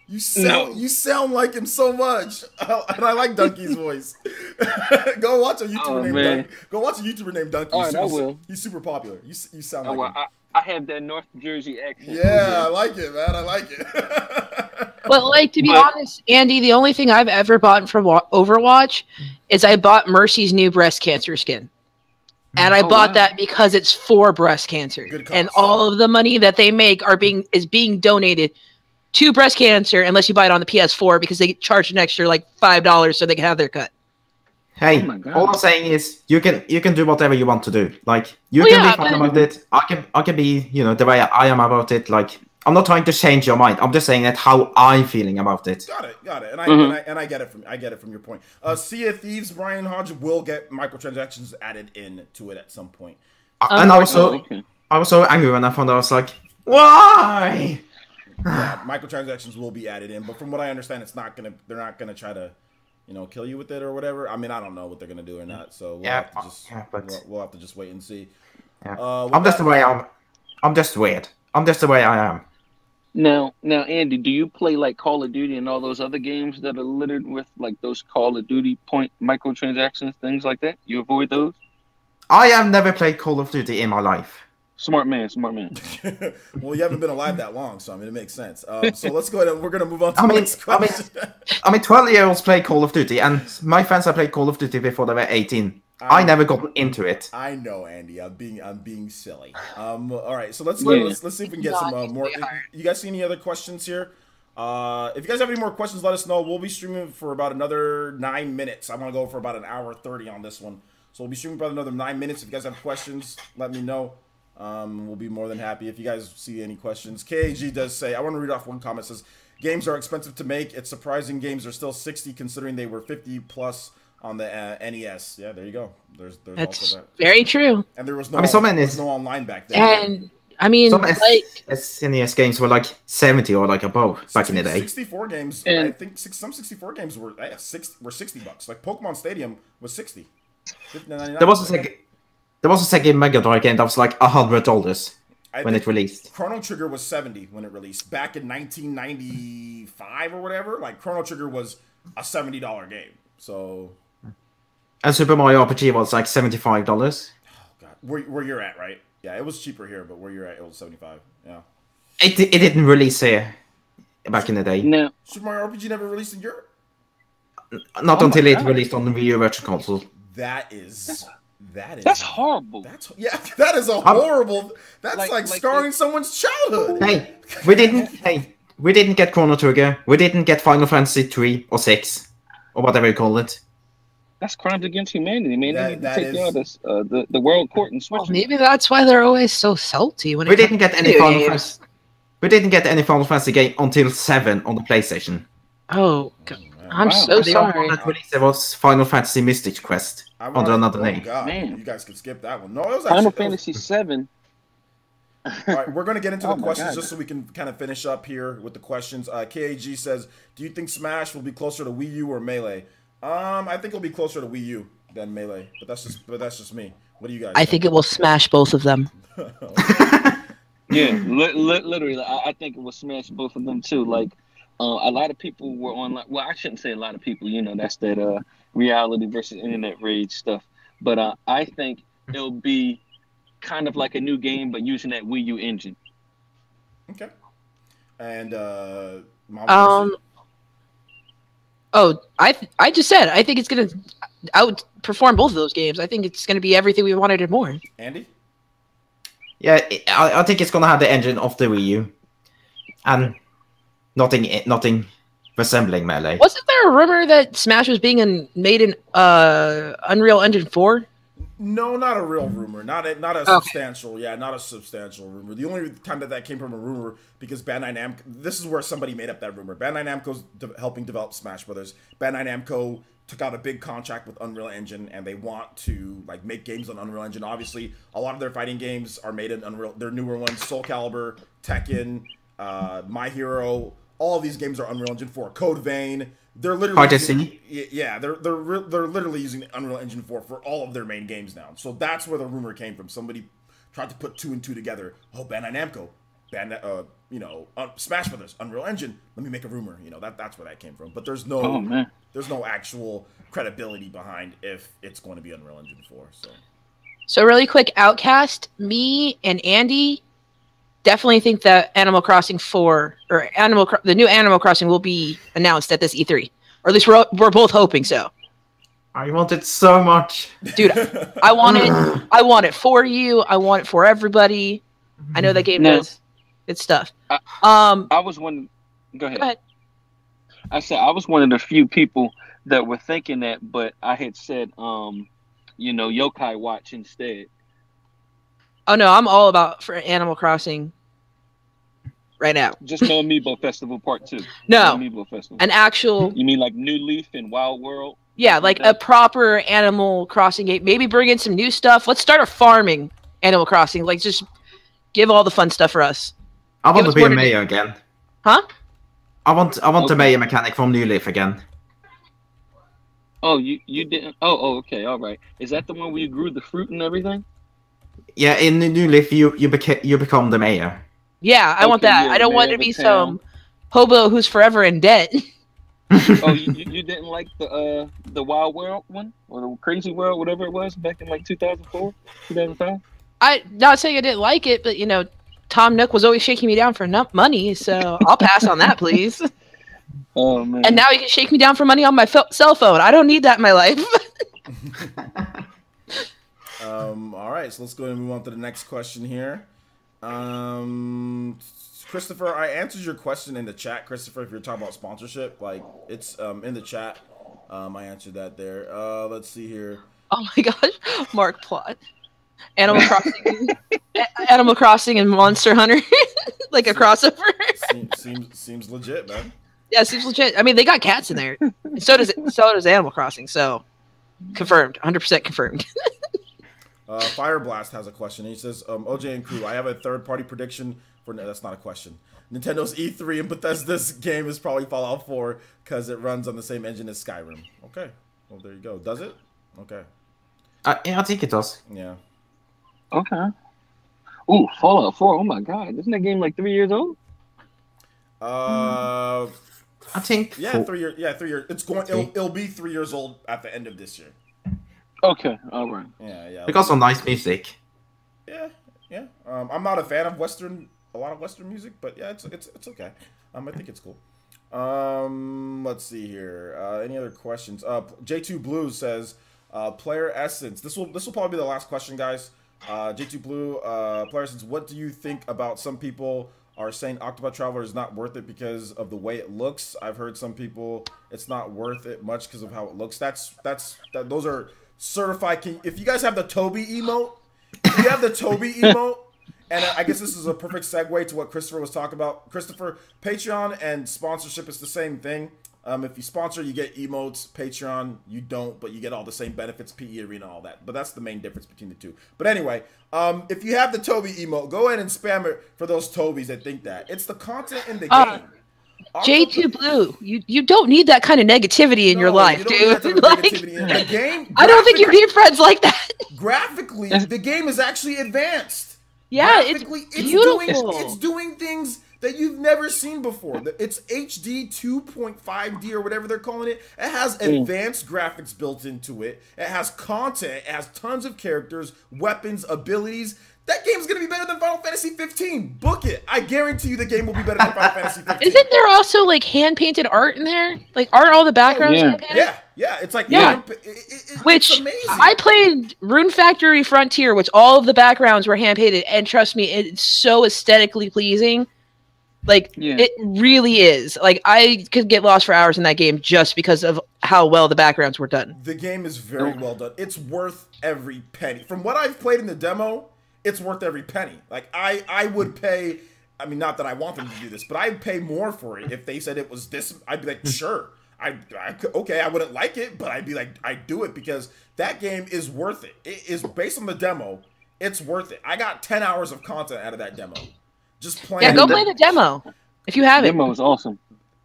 Speaker 1: You sound like him so much, and I like Donkey's voice. Go watch a YouTuber named Donkey.
Speaker 3: All right, I will.
Speaker 1: He's super popular. You sound like him.
Speaker 3: I have that North Jersey accent.
Speaker 1: Yeah, I like it, man. I like it.
Speaker 4: But to be honest, Andy, the only thing I've ever bought from Overwatch is I bought Mercy's new breast cancer skin. And I bought that because it's for breast cancer. And all of the money that they make is being donated to breast cancer, unless you buy it on the PS4, because they charge an extra $5 so they can have their cut.
Speaker 2: Hey, all I'm saying is you can do whatever you want to do. Like, you can be fine about it. I can be, the way I am about it. Like, I'm not trying to change your mind. I'm just saying that how I'm feeling about it.
Speaker 1: Got it. And I get it from your point. Sea of Thieves, Brian Hodge will get microtransactions added into it at some point.
Speaker 2: And I was so angry when I found out. I was like, why?
Speaker 1: Yeah, microtransactions will be added in, but from what I understand, they're not gonna try to, kill you with it or whatever. I mean, I don't know what they're gonna do or not. So we'll have to just wait and see.
Speaker 2: Yeah. I'm just the way I'm just weird. I'm just the way I am.
Speaker 3: Now, Andy, do you play like Call of Duty and all those other games that are littered with like those Call of Duty point microtransactions, things like that? You avoid those?
Speaker 2: I have never played Call of Duty in my life.
Speaker 3: Smart man.
Speaker 1: Well, you haven't been alive that long, so I mean, it makes sense. So let's go ahead and we're going to move on to the next question.
Speaker 2: 12-year-olds play Call of Duty, and my friends have played Call of Duty before they were 18. I never got into it.
Speaker 1: I know, Andy. I'm being silly. All right, so let's see if we can get some more. You guys see any other questions here? If you guys have any more questions, let us know. We'll be streaming for about another 9 minutes. I want to go for about an hour 30 on this one. So we'll be streaming for another 9 minutes. If you guys have questions, let me know. We'll be more than happy if you guys see any questions. KAG does say, I want to read off one comment. It says, games are expensive to make. It's surprising games are still $60 considering they were $50 plus on the NES. Yeah, there you go. There's also that.
Speaker 4: Very true.
Speaker 1: And there was no, no online back then.
Speaker 4: And I mean,
Speaker 2: some SNES games were like 70 or like above back in the day.
Speaker 1: 64 games. I think some 64 games were $60. Like Pokemon Stadium was $60.
Speaker 2: There was a second Mega Drive game that was like $100 when it released.
Speaker 1: Chrono Trigger was $70 when it released. Back in 1995 or whatever, like Chrono Trigger was a $70 game. So,
Speaker 2: and Super Mario RPG was like $75.
Speaker 1: Oh god, where you're at, right? Yeah, it was cheaper here, but where you're at, it was $75. Yeah.
Speaker 2: It didn't release here back in the day.
Speaker 3: No.
Speaker 1: Super Mario RPG never released in Europe.
Speaker 2: Not until it released on the Wii U Virtual Console.
Speaker 3: That's horrible.
Speaker 1: That is a horrible. That's like scarring someone's childhood.
Speaker 2: Hey, we didn't get Chrono Trigger. We didn't get Final Fantasy 3 or 6 or whatever you call it.
Speaker 3: That's crimes against humanity, man. They need to take care of this, the world court and switch.
Speaker 4: Well, maybe that's why they're always so salty when
Speaker 2: we didn't get any Final Fantasy. We didn't get any Final Fantasy game until 7 on the PlayStation.
Speaker 4: Oh, God. I'm so sorry.
Speaker 2: There was Final Fantasy Mystic Quest under another name.
Speaker 1: God, man, you guys could skip that one. No, it was
Speaker 3: Final Fantasy 7.
Speaker 1: All right, we're going to get into the
Speaker 3: Oh my
Speaker 1: questions
Speaker 3: God.
Speaker 1: just so we can kind of finish up here with the questions. KAG says, do you think Smash will be closer to Wii U or Melee? I think it'll be closer to Wii U than Melee, but that's just me. What do you guys
Speaker 4: I
Speaker 1: think?
Speaker 4: think it will smash both of them.
Speaker 3: Yeah, literally, I think it will smash both of them too. Like, a lot of people were on. Well, I shouldn't say a lot of people. You know, that's that reality versus internet rage stuff. But I think it'll be kind of like a new game, but using that Wii U engine.
Speaker 1: Okay. And Mom,
Speaker 4: Um. Oh, I just said I think it's gonna outperform both of those games. I think it's gonna be everything we wanted and more.
Speaker 1: Andy?
Speaker 2: Yeah, I think it's gonna have the engine of the Wii U, and nothing resembling Melee.
Speaker 4: Wasn't there a rumor that Smash was being made in Unreal Engine 4?
Speaker 1: No, not a real rumor. Not a substantial. Yeah, not a substantial rumor. The only time that came from a rumor because Bandai Namco. This is where somebody made up that rumor. Bandai Namco's helping develop Smash Brothers. Bandai Namco took out a big contract with Unreal Engine, and they want to like make games on Unreal Engine. Obviously, a lot of their fighting games are made in Unreal. Their newer ones, Soul Calibur, Tekken, My Hero. All of these games are Unreal Engine 4. Code Vein. They're literally they're literally using Unreal Engine 4 for all of their main games now. So that's where the rumor came from. Somebody tried to put 2 and 2 together. Oh, Bandai Namco, Smash Brothers, Unreal Engine. Let me make a rumor. You know that's where that came from. But there's no actual credibility behind if it's going to be Unreal Engine 4.
Speaker 4: So really quick, Outcast, me and Andy definitely think that Animal Crossing 4 or the new Animal Crossing will be announced at this E3, or at least we're both hoping so.
Speaker 2: I want it so much,
Speaker 4: dude. I want it. I want it for you. I want it for everybody. I know that game does its stuff.
Speaker 3: I was one. Go ahead.
Speaker 4: Go ahead.
Speaker 3: I said I was one of the few people that were thinking that, but I had said, Yokai Watch instead.
Speaker 4: Oh no, I'm all about for Animal Crossing right now.
Speaker 3: Just no Amiibo Festival Part 2.
Speaker 4: No
Speaker 3: Amiibo Festival.
Speaker 4: An actual.
Speaker 3: You mean like New Leaf and Wild World?
Speaker 4: Yeah, like a proper Animal Crossing game. Maybe bring in some new stuff. Let's start a farming Animal Crossing. Like just give all the fun stuff for us.
Speaker 2: I want to be a mayor again.
Speaker 4: Huh?
Speaker 2: I want the mayor mechanic from New Leaf again.
Speaker 3: Oh, you didn't. Oh, okay, all right. Is that the one where you grew the fruit and everything?
Speaker 2: Yeah, in New Leaf, you become the mayor.
Speaker 4: Yeah, I want that.
Speaker 3: Yeah,
Speaker 4: I don't want to be some hobo who's forever in debt.
Speaker 3: Oh, you didn't like the Wild World one or the Crazy World, whatever it was, back in like 2004, 2005.
Speaker 4: I not saying I didn't like it, but Tom Nook was always shaking me down for money, so I'll pass on that, please.
Speaker 3: Oh man!
Speaker 4: And now he can shake me down for money on my cell phone. I don't need that in my life.
Speaker 1: All right, so let's go and move on to the next question here. Christopher, I answered your question in the chat, Christopher, if you're talking about sponsorship. Like, it's in the chat. I answered that there. Let's see here.
Speaker 4: Oh my gosh. Mark Plot. Animal Crossing and Monster Hunter. Like a crossover.
Speaker 1: Seems legit, man.
Speaker 4: Yeah, it seems legit. I mean, they got cats in there. And so does Animal Crossing, so confirmed. 100% confirmed.
Speaker 1: Fire Blast has a question. He says, OJ and crew, I have a third-party prediction for... No, that's not a question. Nintendo E3 and Bethesda's game is probably Fallout 4 because it runs on the same engine as Skyrim. Okay. Well, there you go. Does it? Okay.
Speaker 2: Yeah, I think it does.
Speaker 1: Yeah.
Speaker 3: Okay. Ooh, Fallout 4. Oh my god. Isn't that game like 3 years old?
Speaker 2: I think...
Speaker 1: Yeah, 3 years. Yeah, 3 years. It'll be 3 years old at the end of this year.
Speaker 3: Okay, all right.
Speaker 1: Yeah.
Speaker 2: Because of nice music.
Speaker 1: Yeah. I'm not a fan of a lot of Western music, but yeah, it's okay. I think it's cool. Let's see here. Any other questions? J2 Blue says, player essence. This will probably be the last question, guys. J2 Blue, player essence. What do you think about some people are saying Octopath Traveler is not worth it because of the way it looks? I've heard some people it's not worth it much because of how it looks. Those are certified. If you guys have the Toby emote, and I guess this is a perfect segue to what Christopher was talking about. Christopher, Patreon and sponsorship is the same thing. If you sponsor, you get emotes. Patreon, you don't, but you get all the same benefits, PE Arena, all that. But that's the main difference between the two. But anyway, if you have the Toby emote, go ahead and spam it for those Tobys that think that. It's the content in the game.
Speaker 4: J2 Blue, you don't need that kind of negativity in your life, dude.
Speaker 1: The game,
Speaker 4: I don't think you need friends like that.
Speaker 1: Graphically, the game is actually advanced.
Speaker 4: Yeah, it's beautiful.
Speaker 1: It's doing things that you've never seen before. It's HD 2.5D or whatever they're calling it. It has advanced graphics built into it. It has content. It has tons of characters, weapons, abilities. That game's going to be better than Final Fantasy 15. Book it. I guarantee you the game will be better than Final Fantasy 15.
Speaker 4: Isn't there also like hand-painted art in there? Like, aren't all the backgrounds hand-painted?
Speaker 1: Yeah. It's like,
Speaker 4: which
Speaker 1: it's amazing.
Speaker 4: I played Rune Factory Frontier, which all of the backgrounds were hand-painted, and trust me, it's so aesthetically pleasing. Like, it really is. Like, I could get lost for hours in that game just because of how well the backgrounds were done.
Speaker 1: The game is very well done. It's worth every penny. From what I've played in the demo, it's worth every penny. Like, I would pay, I mean, not that I want them to do this, but I'd pay more for it if they said it was this. I'd be like, sure. Okay, I wouldn't like it, but I'd be like, I'd do it because that game is worth it. It is based on the demo. It's worth it. I got 10 hours of content out of that demo. Just playing.
Speaker 4: Yeah, go play the demo if you have it.
Speaker 3: The demo is awesome.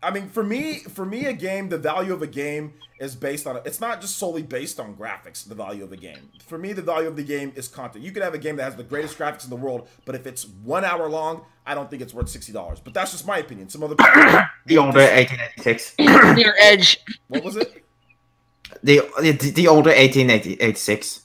Speaker 1: I mean, for me, a game, the value of a game is based on, it's not just solely based on graphics, the value of a game. For me, the value of the game is content. You could have a game that has the greatest graphics in the world, but if it's 1 hour long, I don't think it's worth $60. But that's just my opinion. Some other people...
Speaker 2: The older 1886.
Speaker 4: Near Edge.
Speaker 1: What was it?
Speaker 2: The older 1886.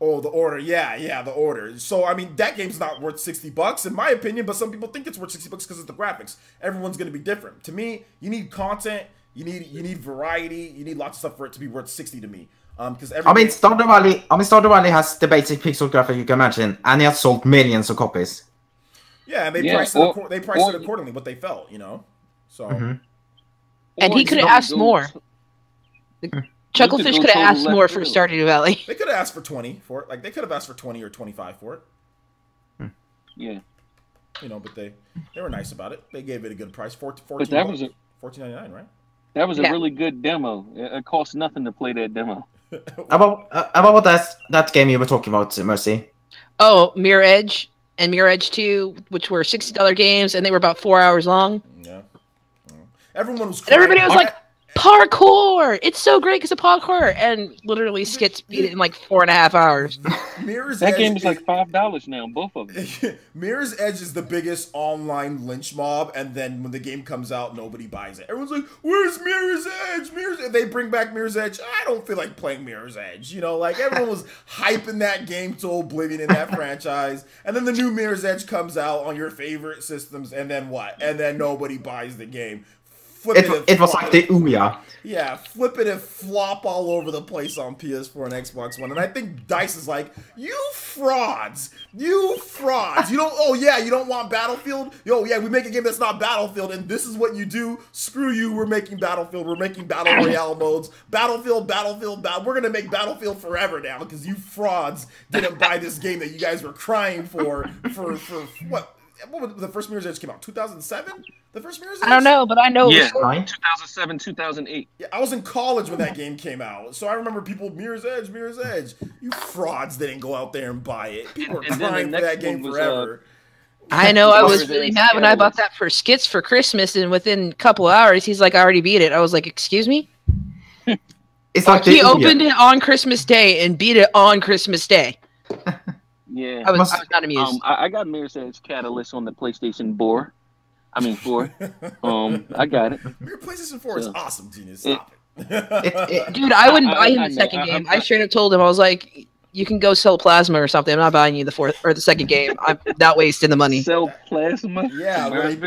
Speaker 1: Oh, The Order. Yeah, The Order. So, I mean, that game's not worth $60 in my opinion, but some people think it's worth $60 because of the graphics. Everyone's going to be different. To me, you need content, you need variety, you need lots of stuff for it to be worth $60 to me. Because
Speaker 2: Stardew Valley has the basic pixel graphic you can imagine, and it has sold millions of copies.
Speaker 1: Yeah, and they priced it accordingly, what they felt, you know. So,
Speaker 4: and he could have asked more. Chucklefish could have asked more for Stardew Valley.
Speaker 1: They could have asked for 20 for it. Like, they could have asked for 20 or 25 for it.
Speaker 3: Yeah.
Speaker 1: You know, but they were nice about it. They gave it a good price.
Speaker 3: $14.99,
Speaker 1: right?
Speaker 3: That was a really good demo. It cost nothing to play that demo.
Speaker 2: About that game you were talking about, Mercy.
Speaker 4: Oh, Mirror Edge and Mirror Edge 2, which were $60 games, and they were about 4 hours long.
Speaker 1: Yeah. Everyone was
Speaker 4: crying. And everybody was like, parkour! It's so great because of parkour! And literally Skits beat it in like 4.5 hours.
Speaker 3: That game is like $5 now, both of them.
Speaker 1: Mirror's Edge is the biggest online lynch mob, and then when the game comes out, nobody buys it. Everyone's like, where's Mirror's Edge? They bring back Mirror's Edge. I don't feel like playing Mirror's Edge. You know, like everyone was hyping that game to oblivion in that franchise. And then the new Mirror's Edge comes out on your favorite systems, and then what? And then nobody buys the game.
Speaker 2: It was like the Ouya.
Speaker 1: Yeah, flip it and flop all over the place on PS4 and Xbox One. And I think DICE is like, you frauds. You frauds. You don't want Battlefield? Yo, yeah, we make a game that's not Battlefield, and this is what you do. Screw you, we're making Battlefield. We're making Battle Royale modes. Battlefield. We're going to make Battlefield forever now because you frauds didn't buy this game that you guys were crying for what? What was the first Mirror's Edge came out? 2007? The first Mirror's Edge?
Speaker 4: I don't know, but I know.
Speaker 3: Yeah, 2007, 2008.
Speaker 1: Yeah, I was in college when that game came out, so I remember people, Mirror's Edge. You frauds didn't go out there and buy it. People were crying for that game forever.
Speaker 4: I know, I was really mad when I bought that for Skits for Christmas, and within a couple hours, he's like, I already beat it. I was like, excuse me?
Speaker 2: It's like
Speaker 4: he opened it on Christmas Day and beat it on Christmas Day.
Speaker 3: Yeah,
Speaker 4: I was not amused.
Speaker 3: I got Mirror's Edge Catalyst on the PlayStation 4. I got it.
Speaker 1: Your PlayStation 4 is awesome, Genius. Stop it.
Speaker 4: Dude, I wouldn't buy him the second game. I straight up told him, I was like, you can go sell plasma or something. I'm not buying you the second game. I'm not wasting the money.
Speaker 3: Sell plasma?
Speaker 1: Yeah, like,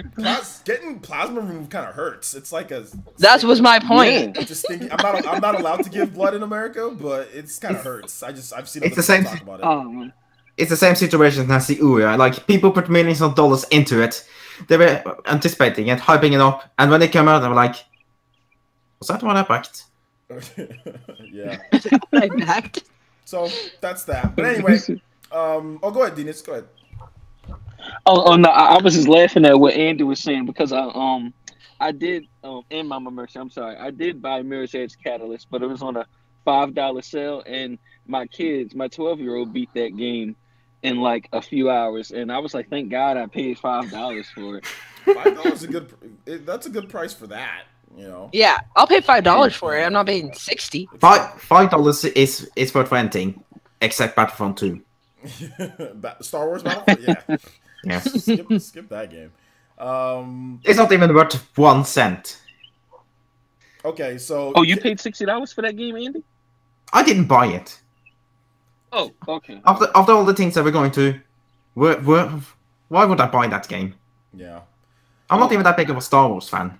Speaker 1: getting plasma removed kind of hurts. It's like a...
Speaker 4: That was my point.
Speaker 1: Yeah. Just thinking, I'm not allowed to give blood in America, but it's kind of hurts. I've seen other people talk about it.
Speaker 3: Oh,
Speaker 2: it's the same situation as the Ouya. Like, people put millions of dollars into it. They were anticipating it, hyping it up, and when it came out, they were like, was that what I backed?
Speaker 1: Yeah.
Speaker 4: I backed.
Speaker 1: So, that's that. But anyway, go ahead, Dinas, go ahead.
Speaker 3: Oh no, I was just laughing at what Andy was saying because I did in Mama Mercy. I'm sorry, I did buy Mirror's Edge Catalyst, but it was on a $5 sale, and my 12-year-old beat that game in like a few hours, and I was like, thank God I paid $5 for it.
Speaker 1: $5 a good. That's a good price for that. You know.
Speaker 4: Yeah, I'll pay $5 for it. I'm not paying 60.
Speaker 2: $5 is worth renting, except Battlefront 2.
Speaker 1: Star Wars Battlefront, yeah.
Speaker 2: Yeah.
Speaker 1: Skip that game.
Speaker 2: It's not even worth 1 cent.
Speaker 1: Okay, so.
Speaker 3: Oh, you paid $60 for that game, Andy?
Speaker 2: I didn't buy it.
Speaker 3: Oh, okay.
Speaker 2: After all the things that we're going to, why would I buy that game?
Speaker 1: Yeah.
Speaker 2: I'm not even that big of a Star Wars fan.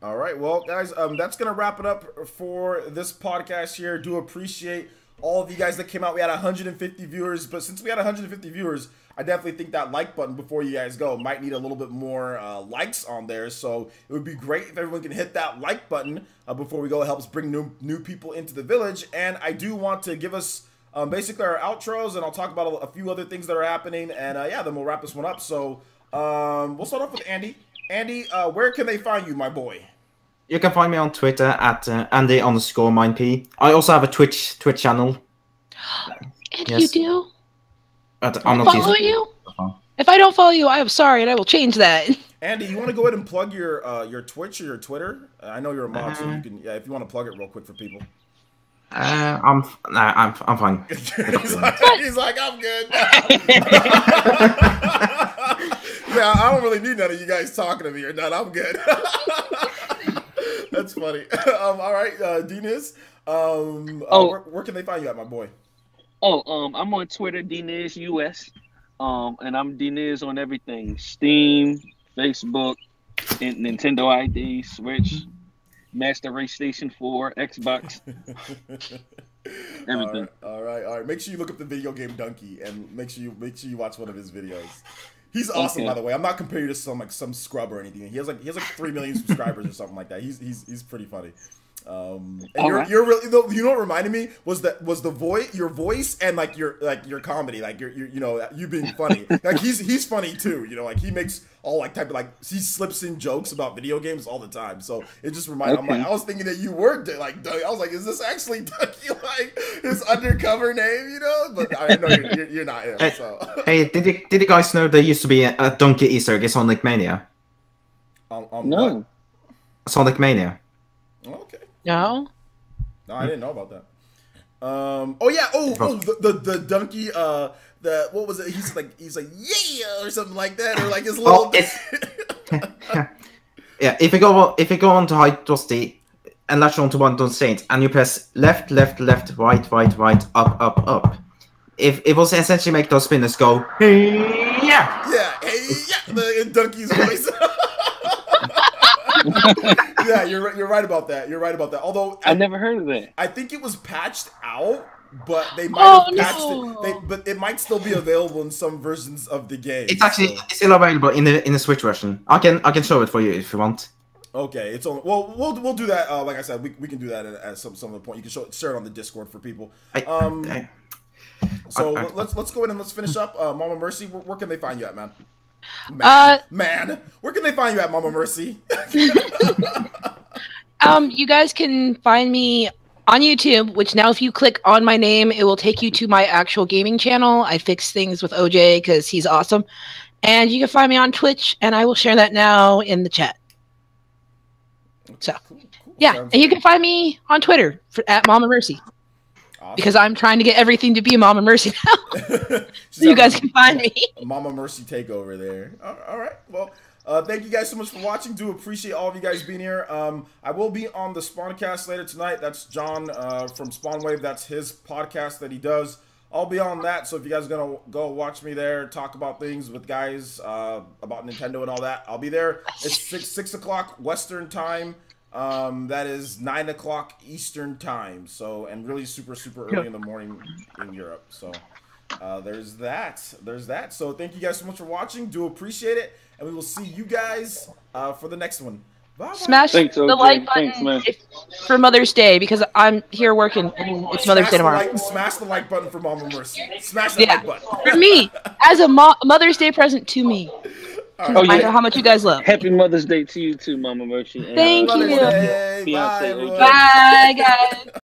Speaker 1: All right, well, guys, that's gonna wrap it up for this podcast here. Do appreciate all of you guys that came out. We had 150 viewers, but since we had 150 viewers, I definitely think that like button before you guys go might need a little bit more likes on there. So it would be great if everyone can hit that like button before we go. It helps bring new people into the village. And I do want to give us basically our outros, and I'll talk about a few other things that are happening. And yeah, then we'll wrap this one up. So we'll start off with Andy. Andy, where can they find you, my boy?
Speaker 2: You can find me on Twitter at Andy_MineP. I also have a Twitch channel.
Speaker 4: And
Speaker 2: Yes.
Speaker 4: you do?
Speaker 2: I'm not
Speaker 4: Follow
Speaker 2: using-
Speaker 4: you? If I don't follow you, I'm sorry, and I will change that.
Speaker 1: Andy, you want to go ahead and plug your Twitch or your Twitter? I know you're a mod, so you can. Yeah, if you want to plug it real quick for people.
Speaker 2: I'm fine.
Speaker 1: he's like, I'm good. Yeah, I don't really need none of you guys talking to me or not. I'm good. That's funny. All right, Dinis. Where can they find you at, my boy?
Speaker 3: I'm on Twitter, DNizUS. And I'm Diniz on everything: Steam, Facebook, Nintendo ID, Switch, Master Race Station 4, Xbox, everything.
Speaker 1: All right. Make sure you look up the video game Donkey and make sure you watch one of his videos. He's awesome,
Speaker 3: Okay.
Speaker 1: By the way. I'm not comparing you to some scrub or anything. He has like 3 million subscribers or something like that. He's pretty funny. And you're really, you know what reminded me was your voice and like your comedy, like you being funny. Like he's funny too, like he makes all like type of like he slips in jokes about video games all the time. So it just reminded me. I was thinking that you were like Doug. I was like, is this actually Dougie, like his undercover name, But I know you're not him. So
Speaker 2: Hey, did you guys know there used to be a Donkey Easter egg in Sonic Mania?
Speaker 3: No.
Speaker 1: What?
Speaker 2: Sonic Mania.
Speaker 1: Okay.
Speaker 4: No?
Speaker 1: No, I didn't know about that. Oh yeah. The donkey. What was it? He's like yeah or something like that, or like his little.
Speaker 2: Yeah. If you go on to High Dusty and latch on to one of those saints, and you press left, right, up. It will essentially make those spinners go. Hey, yeah.
Speaker 1: Yeah. Hey yeah. In donkey's voice. Yeah, you're right about that. Although
Speaker 3: I never heard of that.
Speaker 1: I think it was patched out, but they might have patched it. But it might still be available in some versions of the game.
Speaker 2: It's actually still available in the Switch version. I can show it for you if you want.
Speaker 1: Okay, it's only we'll do that. Like I said, we can do that at some other point. You can share it on the Discord for people. So let's go ahead and let's finish up. Mama Mercy, where can they find you at, man? Man, where can they find you at, Mama Mercy?
Speaker 4: You guys can find me on YouTube, which now if you click on my name, it will take you to my actual gaming channel. I fix things with OJ because he's awesome. And you can find me on Twitch, and I will share that now in the chat. So,
Speaker 1: Cool.
Speaker 4: yeah,
Speaker 1: Sounds
Speaker 4: and you
Speaker 1: good.
Speaker 4: can find me on Twitter at Mama Mercy.
Speaker 1: Awesome.
Speaker 4: Because I'm trying to get everything to be Mama Mercy now.
Speaker 1: She's
Speaker 4: So you
Speaker 1: having
Speaker 4: guys can find me.
Speaker 1: a Mama Mercy takeover there. All right. Well, thank you guys so much for watching. Do appreciate all of you guys being here. I will be on the Spawncast later tonight. That's John from Spawnwave. That's his podcast that he does. I'll be on that. So if you guys are gonna go watch me there, talk about things with guys about Nintendo and all that, I'll be there. It's 6 o'clock Western time. That is 9 o'clock Eastern time. So, and really super early in the morning in Europe. So there's that. So thank you guys so much for watching. Do appreciate it, and we will see you guys for the next one. Bye.
Speaker 4: Smash
Speaker 3: Thanks,
Speaker 4: the
Speaker 3: OJ.
Speaker 4: like button
Speaker 3: Thanks, man.
Speaker 4: for Mother's Day because I'm here working and it's Mother's Day tomorrow.
Speaker 1: Smash the like button for Mama Mercy. Smash that
Speaker 4: Yeah,
Speaker 1: like button.
Speaker 4: for me as a Mother's Day present to me. Just I know how much you guys love.
Speaker 3: Happy Mother's Day to you too, Mama Merchie. And,
Speaker 4: Thank you.
Speaker 1: Mother's Day.
Speaker 3: Fiance,
Speaker 1: Bye,
Speaker 3: OJ.
Speaker 1: everyone.
Speaker 4: Bye, guys.